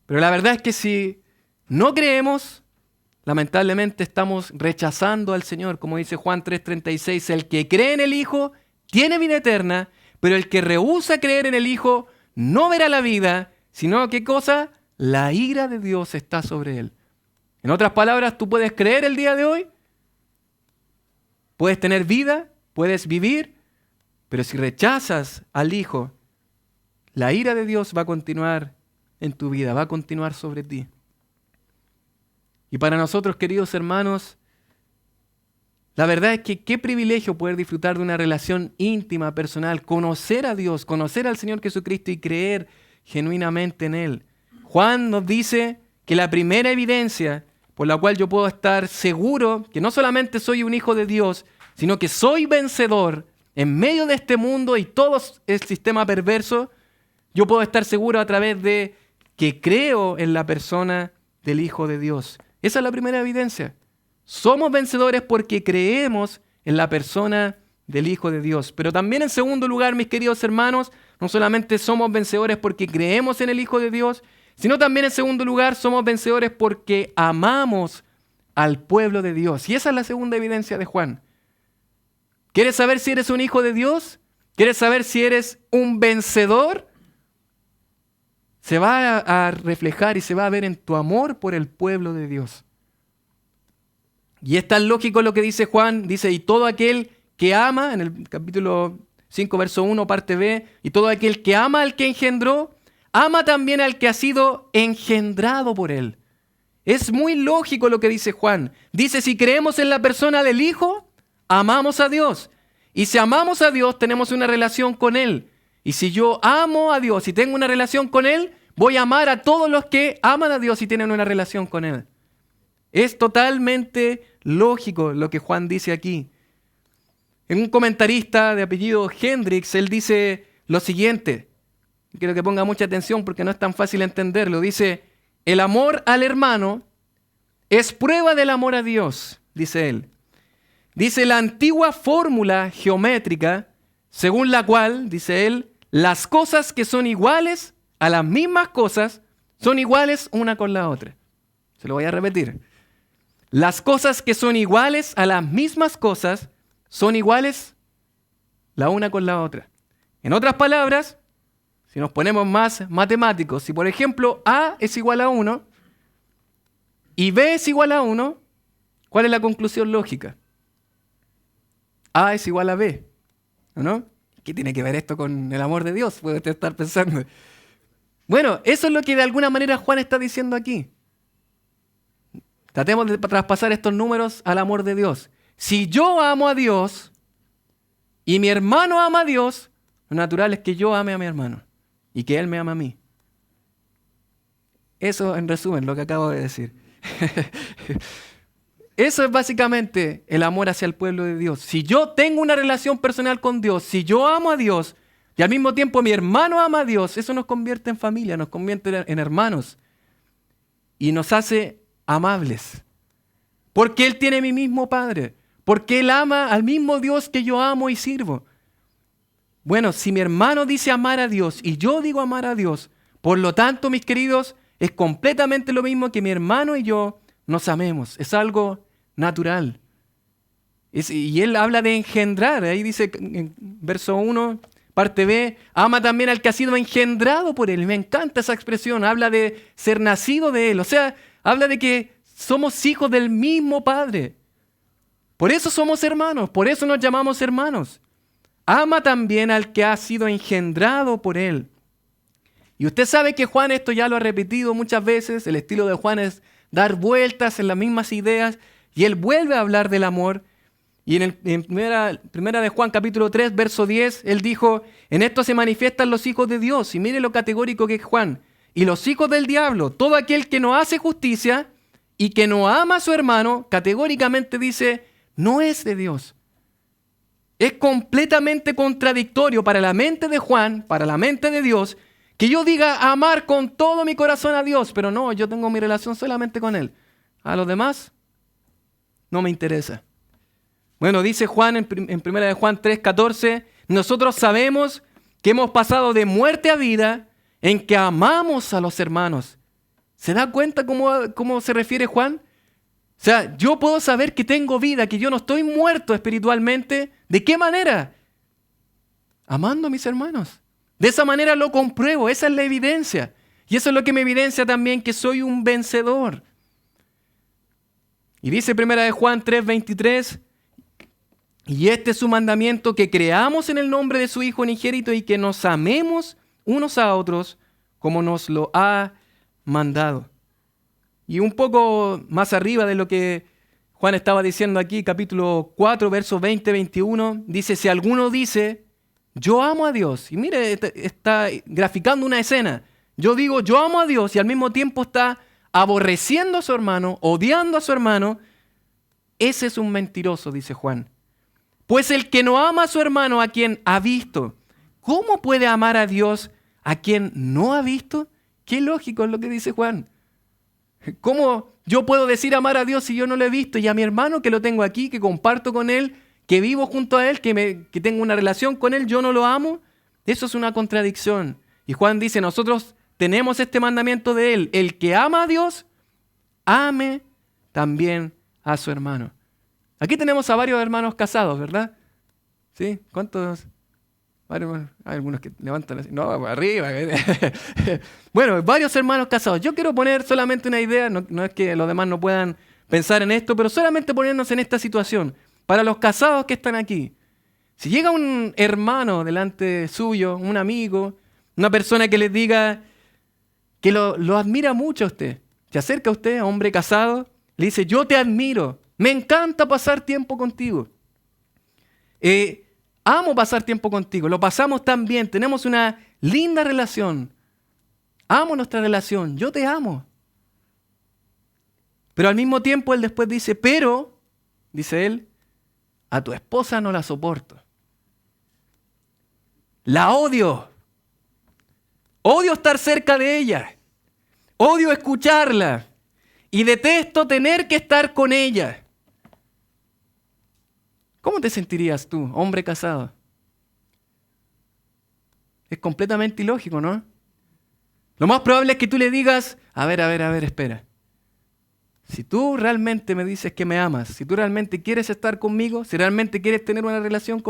Pero la verdad es que si no creemos, lamentablemente estamos rechazando al Señor. Como dice Juan 3:36, el que cree en el Hijo tiene vida eterna, pero el que rehúsa creer en el Hijo no verá la vida, sino ¿qué cosa? La ira de Dios está sobre él. En otras palabras, tú puedes creer el día de hoy, puedes tener vida, puedes vivir, pero si rechazas al Hijo, la ira de Dios va a continuar en tu vida, va a continuar sobre ti. Y para nosotros, queridos hermanos, la verdad es que qué privilegio poder disfrutar de una relación íntima, personal, conocer a Dios, conocer al Señor Jesucristo y creer genuinamente en Él. Juan nos dice que la primera evidencia por la cual yo puedo estar seguro que no solamente soy un hijo de Dios, sino que soy vencedor en medio de este mundo y todo el sistema perverso, yo puedo estar seguro a través de que creo en la persona del Hijo de Dios. Esa es la primera evidencia. Somos vencedores porque creemos en la persona del Hijo de Dios. Pero también en segundo lugar, mis queridos hermanos, no solamente somos vencedores porque creemos en el Hijo de Dios, sino también en segundo lugar somos vencedores porque amamos al pueblo de Dios. Y esa es la segunda evidencia de Juan. ¿Quieres saber si eres un hijo de Dios? ¿Quieres saber si eres un vencedor? se va a reflejar y se va a ver en tu amor por el pueblo de Dios. Y es tan lógico lo que dice Juan, dice, y todo aquel que ama, en el capítulo 5, verso 1, parte B, y todo aquel que ama al que engendró, ama también al que ha sido engendrado por él. Es muy lógico lo que dice Juan. Dice, si creemos en la persona del Hijo, amamos a Dios. Y si amamos a Dios, tenemos una relación con Él. Y si yo amo a Dios y tengo una relación con Él, voy a amar a todos los que aman a Dios y tienen una relación con Él. Es totalmente lógico lo que Juan dice aquí. En un comentarista de apellido Hendricks, él dice lo siguiente. Quiero que ponga mucha atención porque no es tan fácil entenderlo. Dice, el amor al hermano es prueba del amor a Dios, dice él. Dice la antigua fórmula geométrica, según la cual, dice él, las cosas que son iguales a las mismas cosas son iguales una con la otra. Se lo voy a repetir. Las cosas que son iguales a las mismas cosas son iguales la una con la otra. En otras palabras, si nos ponemos más matemáticos, si por ejemplo A es igual a 1 y B es igual a 1, ¿cuál es la conclusión lógica? A es igual a B, ¿no? ¿Qué tiene que ver esto con el amor de Dios? Puede usted estar pensando. Bueno, eso es lo que de alguna manera Juan está diciendo aquí. Tratemos de traspasar estos números al amor de Dios. Si yo amo a Dios y mi hermano ama a Dios, lo natural es que yo ame a mi hermano y que él me ama a mí. Eso en resumen lo que acabo de decir. Eso es básicamente el amor hacia el pueblo de Dios. Si yo tengo una relación personal con Dios, si yo amo a Dios y al mismo tiempo mi hermano ama a Dios, eso nos convierte en familia, nos convierte en hermanos y nos hace amables. Porque Él tiene mi mismo Padre, porque Él ama al mismo Dios que yo amo y sirvo. Bueno, si mi hermano dice amar a Dios y yo digo amar a Dios, por lo tanto, mis queridos, es completamente lo mismo que mi hermano y yo nos amemos. Es algo natural. Y él habla de engendrar. Ahí dice en verso 1, parte B, ama también al que ha sido engendrado por él. Me encanta esa expresión. Habla de ser nacido de él. O sea, habla de que somos hijos del mismo Padre. Por eso somos hermanos. Por eso nos llamamos hermanos. Ama también al que ha sido engendrado por él. Y usted sabe que Juan esto ya lo ha repetido muchas veces. El estilo de Juan es dar vueltas en las mismas ideas. Y él vuelve a hablar del amor. Y en primera de Juan capítulo 3, verso 10, él dijo, en esto se manifiestan los hijos de Dios. Y mire lo categórico que es Juan. Y los hijos del diablo, todo aquel que no hace justicia y que no ama a su hermano, categóricamente dice, no es de Dios. Es completamente contradictorio para la mente de Juan, para la mente de Dios, que yo diga amar con todo mi corazón a Dios, pero no, yo tengo mi relación solamente con Él. A los demás no me interesa. Bueno, dice Juan en 1 de Juan 3:14, nosotros sabemos que hemos pasado de muerte a vida en que amamos a los hermanos. ¿Se da cuenta cómo se refiere Juan? O sea, yo puedo saber que tengo vida, que yo no estoy muerto espiritualmente. ¿De qué manera? Amando a mis hermanos. De esa manera lo compruebo, esa es la evidencia. Y eso es lo que me evidencia también que soy un vencedor. Y dice 1 de Juan 3:23, y este es su mandamiento, que creamos en el nombre de su Hijo unigénito y que nos amemos unos a otros como nos lo ha mandado. Y un poco más arriba de lo que Juan estaba diciendo aquí, capítulo 4, versos 20-21, dice, si alguno dice, yo amo a Dios, y mire, está graficando una escena, yo digo, yo amo a Dios, y al mismo tiempo está aborreciendo a su hermano, odiando a su hermano, ese es un mentiroso, dice Juan. Pues el que no ama a su hermano a quien ha visto, ¿cómo puede amar a Dios a quien no ha visto? Qué lógico es lo que dice Juan. ¿Cómo yo puedo decir amar a Dios si yo no lo he visto? Y a mi hermano que lo tengo aquí, que comparto con él, que vivo junto a él, que tengo una relación con él, yo no lo amo. Eso es una contradicción. Y Juan dice, nosotros tenemos este mandamiento de él. El que ama a Dios, ame también a su hermano. Aquí tenemos a varios hermanos casados, ¿verdad? ¿Sí? ¿Cuántos? Hay algunos que levantan así, no, arriba. Bueno, varios hermanos casados. Yo quiero poner solamente una idea, no es que los demás no puedan pensar en esto, pero solamente ponernos en esta situación. Para los casados que están aquí, si llega un hermano delante suyo, un amigo, una persona que les diga que lo admira mucho a usted, se acerca a usted, hombre casado, le dice, yo te admiro, me encanta pasar tiempo contigo. Amo pasar tiempo contigo, lo pasamos tan bien, tenemos una linda relación. Amo nuestra relación, yo te amo. Pero al mismo tiempo él después dice, pero, dice él, a tu esposa no la soporto. La odio. Odio estar cerca de ella. Odio escucharla. Y detesto tener que estar con ella. ¿Cómo te sentirías tú, hombre casado? Es completamente ilógico, ¿no? Lo más probable es que tú le digas, a ver, espera. Si tú realmente me dices que me amas, si tú realmente quieres estar conmigo, si realmente quieres tener una relación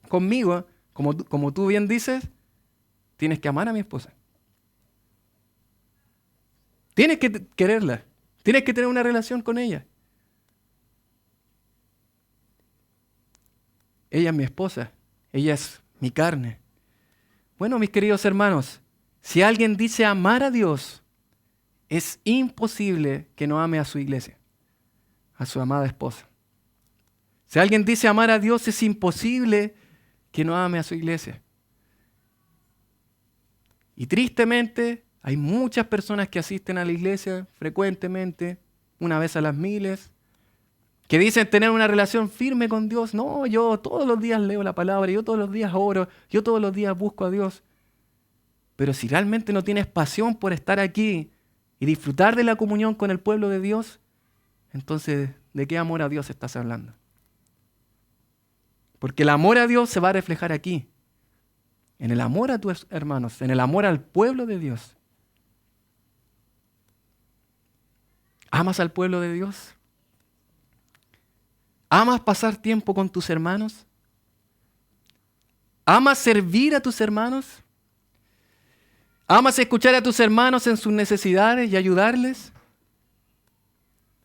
conmigo, como tú bien dices, tienes que amar a mi esposa. Tienes que quererla. Tienes que tener una relación con ella. Ella es mi esposa. Ella es mi carne. Bueno, mis queridos hermanos, si alguien dice amar a Dios, es imposible que no ame a su iglesia, a su amada esposa. Si alguien dice amar a Dios, es imposible que no ame a su iglesia. Y tristemente, hay muchas personas que asisten a la iglesia frecuentemente, una vez a las miles, que dicen tener una relación firme con Dios. No, yo todos los días leo la palabra, yo todos los días oro, yo todos los días busco a Dios. Pero si realmente no tienes pasión por estar aquí y disfrutar de la comunión con el pueblo de Dios, entonces, ¿de qué amor a Dios estás hablando? Porque el amor a Dios se va a reflejar aquí, en el amor a tus hermanos, en el amor al pueblo de Dios. ¿Amas al pueblo de Dios? ¿Amas pasar tiempo con tus hermanos? ¿Amas servir a tus hermanos? ¿Amas escuchar a tus hermanos en sus necesidades y ayudarles?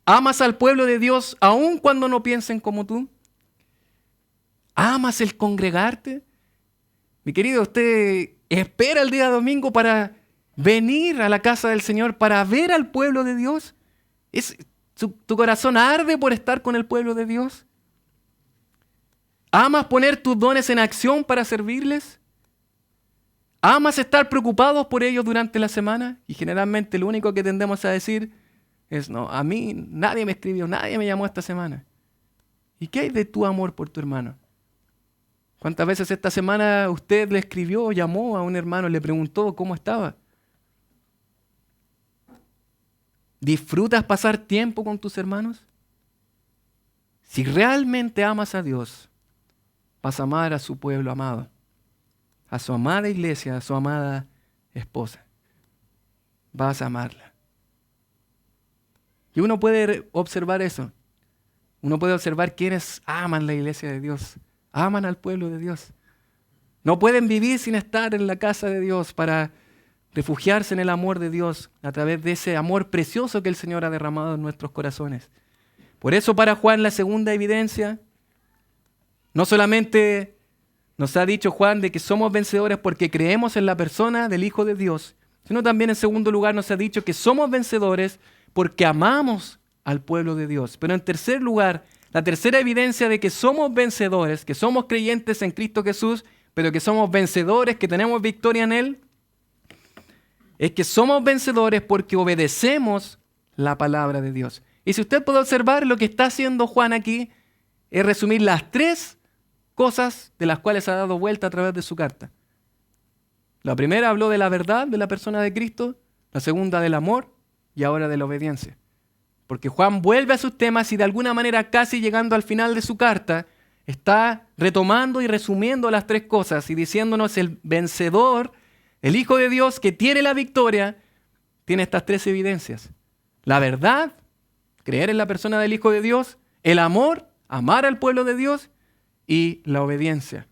¿Amas al pueblo de Dios aun cuando no piensen como tú? ¿Amas el congregarte? Mi querido, usted espera el día domingo para venir a la casa del Señor, para ver al pueblo de Dios. ¿Tu corazón arde por estar con el pueblo de Dios? ¿Amas poner tus dones en acción para servirles? ¿Amas estar preocupados por ellos durante la semana? Y generalmente lo único que tendemos a decir es, no, a mí nadie me escribió, nadie me llamó esta semana. ¿Y qué hay de tu amor por tu hermano? ¿Cuántas veces esta semana usted le escribió, llamó a un hermano, le preguntó cómo estaba? ¿Disfrutas pasar tiempo con tus hermanos? Si realmente amas a Dios, vas a amar a su pueblo amado, a su amada iglesia, a su amada esposa. Vas a amarla. Y uno puede observar eso. Uno puede observar quienes aman la iglesia de Dios, aman al pueblo de Dios. No pueden vivir sin estar en la casa de Dios para refugiarse en el amor de Dios a través de ese amor precioso que el Señor ha derramado en nuestros corazones. Por eso para Juan la segunda evidencia, no solamente nos ha dicho Juan de que somos vencedores porque creemos en la persona del Hijo de Dios, sino también en segundo lugar nos ha dicho que somos vencedores porque amamos al pueblo de Dios. Pero en tercer lugar, la tercera evidencia de que somos vencedores, que somos creyentes en Cristo Jesús, pero que somos vencedores, que tenemos victoria en Él, es que somos vencedores porque obedecemos la palabra de Dios. Y si usted puede observar, lo que está haciendo Juan aquí es resumir las tres cosas de las cuales ha dado vuelta a través de su carta. La primera habló de la verdad de la persona de Cristo, la segunda del amor y ahora de la obediencia. Porque Juan vuelve a sus temas y de alguna manera casi llegando al final de su carta, está retomando y resumiendo las tres cosas y diciéndonos el vencedor, el Hijo de Dios que tiene la victoria, tiene estas tres evidencias. La verdad, creer en la persona del Hijo de Dios, el amor, amar al pueblo de Dios y la obediencia.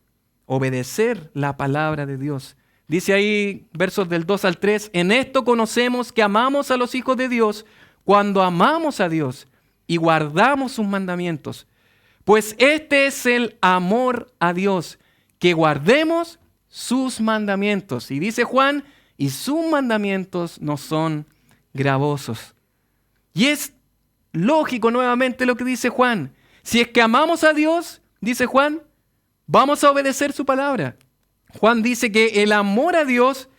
obedecer la palabra de Dios. Dice ahí, versos del 2 al 3, en esto conocemos que amamos a los hijos de Dios cuando amamos a Dios y guardamos sus mandamientos. Pues este es el amor a Dios, que guardemos sus mandamientos. Y dice Juan, y sus mandamientos no son gravosos. Y es lógico nuevamente lo que dice Juan. Si es que amamos a Dios, dice Juan, vamos a obedecer su palabra. Juan dice que el amor a Dios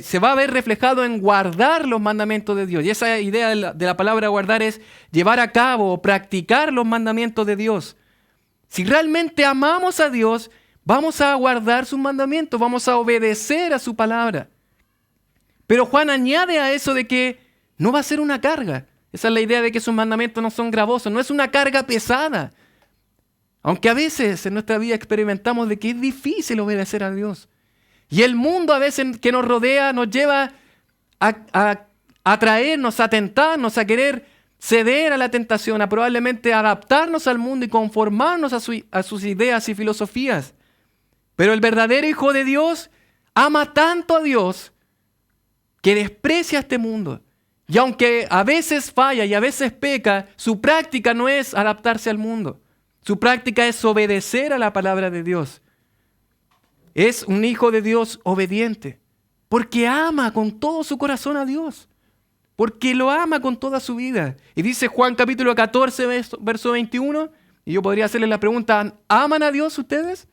se va a ver reflejado en guardar los mandamientos de Dios. Y esa idea de la palabra guardar es llevar a cabo o practicar los mandamientos de Dios. Si realmente amamos a Dios, vamos a guardar sus mandamientos, vamos a obedecer a su palabra. Pero Juan añade a eso de que no va a ser una carga. Esa es la idea de que sus mandamientos no son gravosos, no es una carga pesada. Aunque a veces en nuestra vida experimentamos de que es difícil obedecer a Dios. Y el mundo a veces que nos rodea nos lleva a atraernos, a tentarnos, a querer ceder a la tentación, a probablemente adaptarnos al mundo y conformarnos a sus ideas y filosofías. Pero el verdadero Hijo de Dios ama tanto a Dios que desprecia este mundo. Y aunque a veces falla y a veces peca, su práctica no es adaptarse al mundo. Su práctica es obedecer a la palabra de Dios. Es un hijo de Dios obediente, porque ama con todo su corazón a Dios, porque lo ama con toda su vida. Y dice Juan capítulo 14, verso 21, y yo podría hacerle la pregunta, ¿aman a Dios ustedes?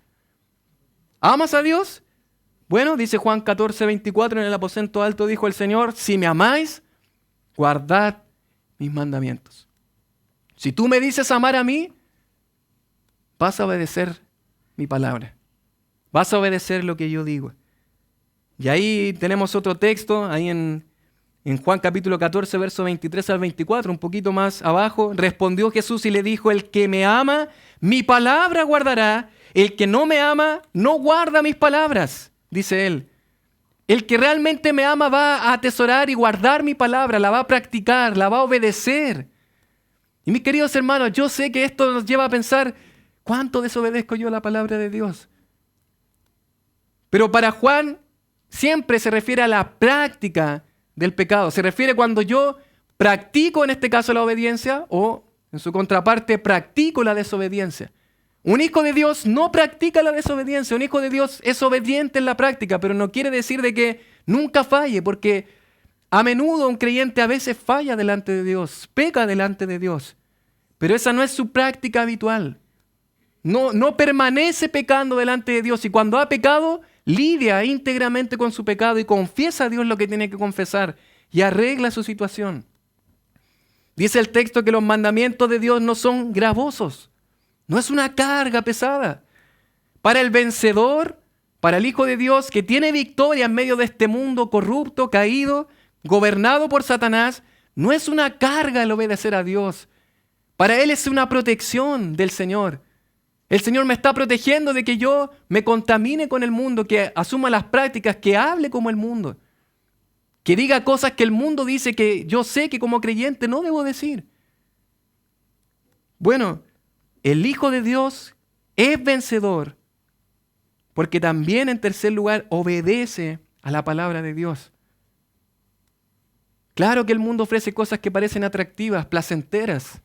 ¿Amas a Dios? Bueno, dice Juan 14, 24, en el aposento alto dijo el Señor, si me amáis, guardad mis mandamientos. Si tú me dices amar a mí, vas a obedecer mi palabra. Vas a obedecer lo que yo digo. Y ahí tenemos otro texto, ahí en Juan capítulo 14, verso 23 al 24, un poquito más abajo. Respondió Jesús y le dijo, el que me ama, mi palabra guardará. El que no me ama, no guarda mis palabras, dice él. El que realmente me ama va a atesorar y guardar mi palabra, la va a practicar, la va a obedecer. Y mis queridos hermanos, yo sé que esto nos lleva a pensar, ¿cuánto desobedezco yo a la palabra de Dios? Pero para Juan siempre se refiere a la práctica del pecado. Se refiere cuando yo practico en este caso la obediencia o en su contraparte practico la desobediencia. Un hijo de Dios no practica la desobediencia. Un hijo de Dios es obediente en la práctica, pero no quiere decir de que nunca falle, porque a menudo un creyente a veces falla delante de Dios, peca delante de Dios. Pero esa no es su práctica habitual. No permanece pecando delante de Dios y cuando ha pecado, lidia íntegramente con su pecado y confiesa a Dios lo que tiene que confesar y arregla su situación. Dice el texto que los mandamientos de Dios no son gravosos, no es una carga pesada. Para el vencedor, para el Hijo de Dios que tiene victoria en medio de este mundo corrupto, caído, gobernado por Satanás, no es una carga el obedecer a Dios. Para él es una protección del Señor. El Señor me está protegiendo de que yo me contamine con el mundo, que asuma las prácticas, que hable como el mundo, que diga cosas que el mundo dice que yo sé que como creyente no debo decir. Bueno, el Hijo de Dios es vencedor porque también en tercer lugar obedece a la palabra de Dios. Claro que el mundo ofrece cosas que parecen atractivas, placenteras,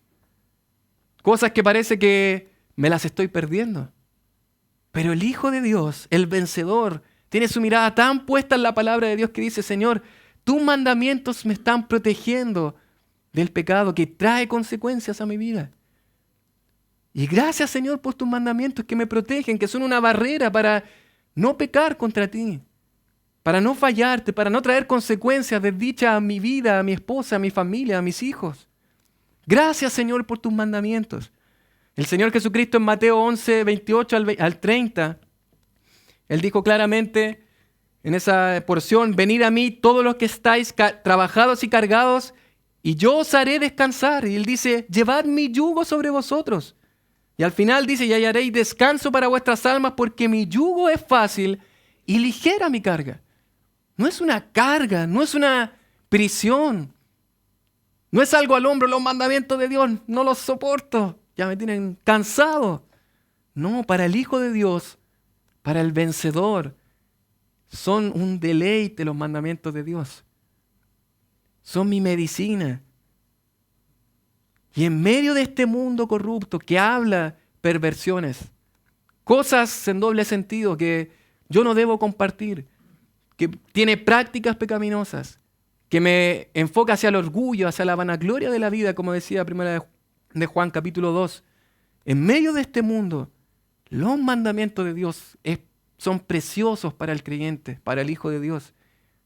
cosas que parece que me las estoy perdiendo. Pero el Hijo de Dios, el vencedor, tiene su mirada tan puesta en la palabra de Dios que dice, Señor, tus mandamientos me están protegiendo del pecado que trae consecuencias a mi vida. Y gracias, Señor, por tus mandamientos que me protegen, que son una barrera para no pecar contra ti, para no fallarte, para no traer consecuencias desdichas a mi vida, a mi esposa, a mi familia, a mis hijos. Gracias, Señor, por tus mandamientos. El Señor Jesucristo en Mateo 11, 28 al 30, Él dijo claramente en esa porción, venid a mí todos los que estáis trabajados y cargados, y yo os haré descansar. Y Él dice, llevad mi yugo sobre vosotros. Y al final dice, y hallaréis descanso para vuestras almas, porque mi yugo es fácil y ligera mi carga. No es una carga, no es una prisión. No es algo al hombro, los mandamientos de Dios, no los soporto, ya me tienen cansado. No, para el Hijo de Dios, para el vencedor. Son un deleite los mandamientos de Dios. Son mi medicina. Y en medio de este mundo corrupto que habla perversiones, cosas en doble sentido que yo no debo compartir, que tiene prácticas pecaminosas, que me enfoca hacia el orgullo, hacia la vanagloria de la vida, como decía primera de Juan capítulo 2. En medio de este mundo, los mandamientos de Dios son preciosos para el creyente, para el Hijo de Dios.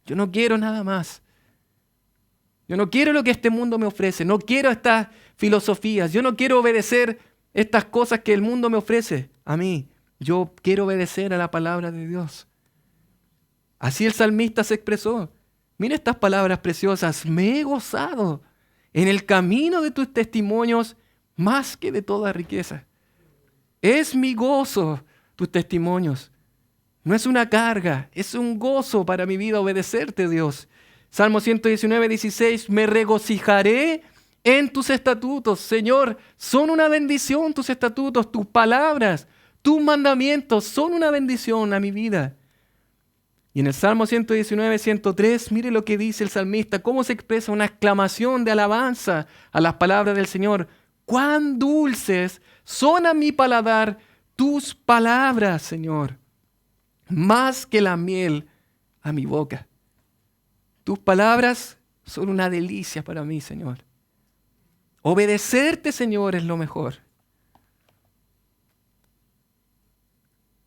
Yo no quiero nada más. Yo no quiero lo que este mundo me ofrece. No quiero estas filosofías. Yo no quiero obedecer estas cosas que el mundo me ofrece a mí. Yo quiero obedecer a la palabra de Dios. Así el salmista se expresó. Mira estas palabras preciosas. Me he gozado en el camino de tus testimonios más que de toda riqueza. Es mi gozo tus testimonios. No es una carga, es un gozo para mi vida obedecerte, Dios. Salmo 119, 16, me regocijaré en tus estatutos. Señor, son una bendición tus estatutos, tus palabras, tus mandamientos son una bendición a mi vida. Y en el Salmo 119, 103, mire lo que dice el salmista, cómo se expresa una exclamación de alabanza a las palabras del Señor. Cuán dulces son a mi paladar tus palabras, Señor, más que la miel a mi boca. Tus palabras son una delicia para mí, Señor. Obedecerte, Señor, es lo mejor.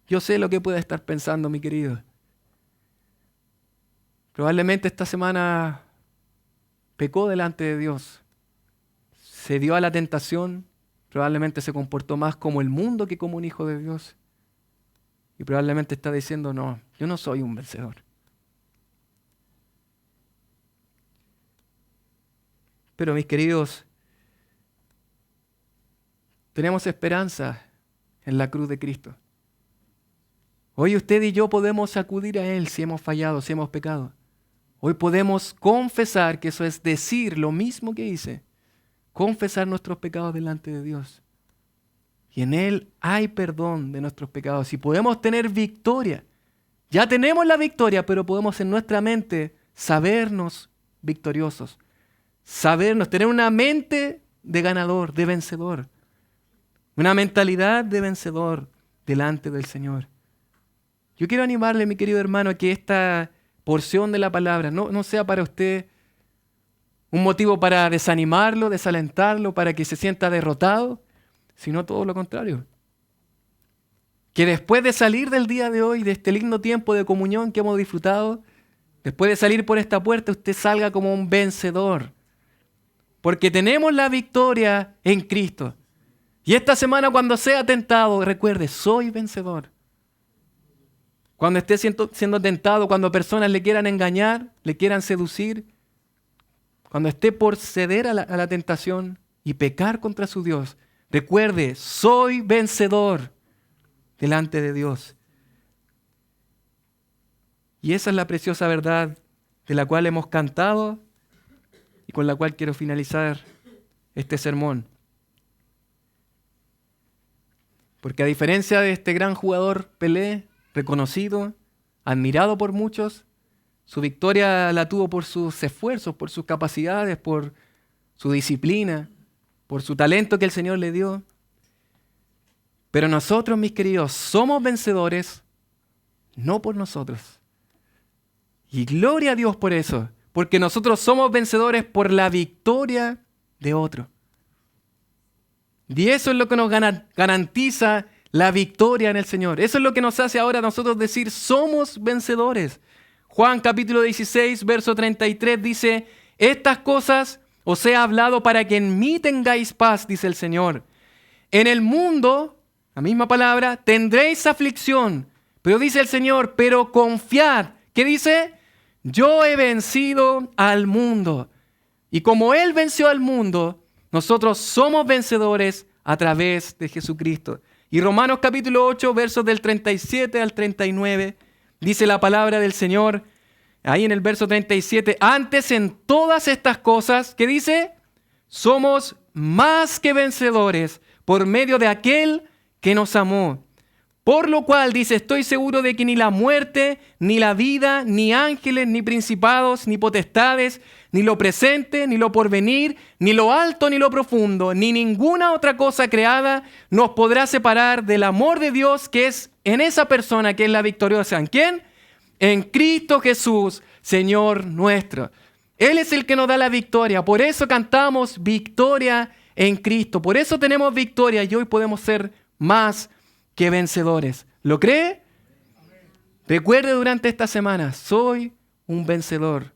Yo sé lo que puede estar pensando, mi querido. Probablemente esta semana pecó delante de Dios. Se dio a la tentación. Probablemente se comportó más como el mundo que como un hijo de Dios. Y probablemente está diciendo, no, yo no soy un vencedor. Pero mis queridos, tenemos esperanza en la cruz de Cristo. Hoy usted y yo podemos acudir a Él si hemos fallado, si hemos pecado. Hoy podemos confesar, que eso es decir lo mismo que hice, confesar nuestros pecados delante de Dios. Y en Él hay perdón de nuestros pecados y podemos tener victoria. Ya tenemos la victoria, pero podemos en nuestra mente sabernos victoriosos. Sabernos, tener una mente de ganador, de vencedor. Una mentalidad de vencedor delante del Señor. Yo quiero animarle, mi querido hermano, a que esta porción de la palabra no sea para usted un motivo para desanimarlo, desalentarlo, para que se sienta derrotado, sino todo lo contrario. Que después de salir del día de hoy, de este lindo tiempo de comunión que hemos disfrutado, después de salir por esta puerta, usted salga como un vencedor. Porque tenemos la victoria en Cristo. Y esta semana cuando sea tentado, recuerde, soy vencedor. Cuando esté siendo tentado, cuando personas le quieran engañar, le quieran seducir, cuando esté por ceder a la tentación y pecar contra su Dios, recuerde, soy vencedor delante de Dios. Y esa es la preciosa verdad de la cual hemos cantado y con la cual quiero finalizar este sermón. Porque a diferencia de este gran jugador Pelé, reconocido, admirado por muchos, su victoria la tuvo por sus esfuerzos, por sus capacidades, por su disciplina, por su talento que el Señor le dio. Pero nosotros, mis queridos, somos vencedores no por nosotros. Y gloria a Dios por eso, porque nosotros somos vencedores por la victoria de otro. Y eso es lo que nos garantiza la victoria en el Señor. Eso es lo que nos hace ahora nosotros decir, somos vencedores. Juan capítulo 16, verso 33 dice, estas cosas os he hablado para que en mí tengáis paz, dice el Señor. En el mundo, la misma palabra, tendréis aflicción. Pero dice el Señor, pero confiad. ¿Qué dice? Yo he vencido al mundo. Y como Él venció al mundo, nosotros somos vencedores a través de Jesucristo. Y Romanos capítulo 8, versos del 37 al 39, dice la palabra del Señor, ahí en el verso 37, antes en todas estas cosas, ¿qué dice? Somos más que vencedores por medio de aquel que nos amó. Por lo cual, dice, estoy seguro de que ni la muerte, ni la vida, ni ángeles, ni principados, ni potestades, ni lo presente, ni lo porvenir, ni lo alto, ni lo profundo, ni ninguna otra cosa creada nos podrá separar del amor de Dios que es en esa persona que es la victoriosa. ¿En quién? En Cristo Jesús, Señor nuestro. Él es el que nos da la victoria. Por eso cantamos victoria en Cristo. Por eso tenemos victoria y hoy podemos ser más que vencedores. ¿Lo cree? Recuerde durante esta semana, soy un vencedor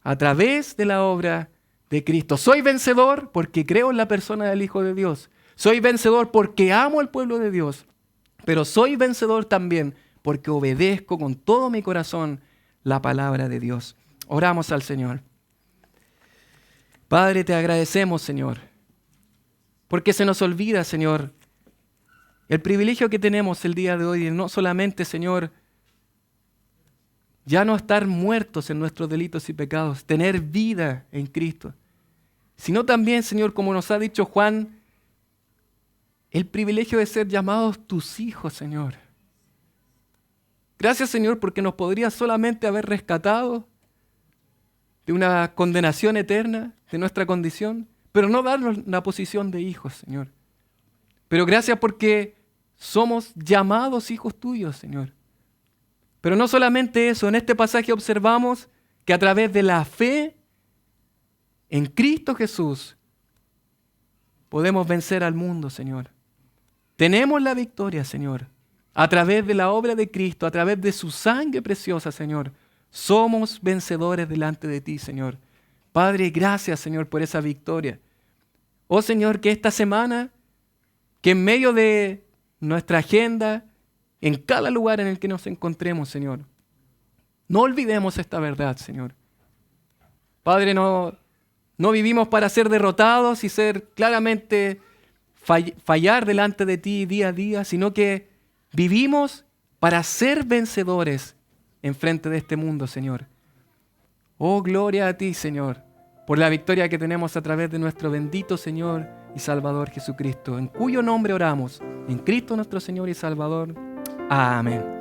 a través de la obra de Cristo. Soy vencedor porque creo en la persona del Hijo de Dios. Soy vencedor porque amo al pueblo de Dios. Pero soy vencedor también porque obedezco con todo mi corazón la palabra de Dios. Oramos al Señor. Padre, te agradecemos, Señor, porque se nos olvida, Señor, el privilegio que tenemos el día de hoy de no solamente, Señor, ya no estar muertos en nuestros delitos y pecados, tener vida en Cristo, sino también, Señor, como nos ha dicho Juan, el privilegio de ser llamados tus hijos, Señor. Gracias, Señor, porque nos podrías solamente haber rescatado de una condenación eterna, de nuestra condición, pero no darnos la posición de hijos, Señor. Pero gracias porque somos llamados hijos tuyos, Señor. Pero no solamente eso, en este pasaje observamos que a través de la fe en Cristo Jesús podemos vencer al mundo, Señor. Tenemos la victoria, Señor, a través de la obra de Cristo, a través de su sangre preciosa, Señor. Somos vencedores delante de ti, Señor. Padre, gracias, Señor, por esa victoria. Oh, Señor, que esta semana, que en medio de nuestra agenda, en cada lugar en el que nos encontremos, Señor, no olvidemos esta verdad, Señor. Padre, no vivimos para ser derrotados y ser claramente fallar delante de ti día a día, sino que vivimos para ser vencedores en frente de este mundo, Señor. Oh, gloria a ti, Señor, por la victoria que tenemos a través de nuestro bendito Señor y Salvador Jesucristo, en cuyo nombre oramos, en Cristo nuestro Señor y Salvador. Amén.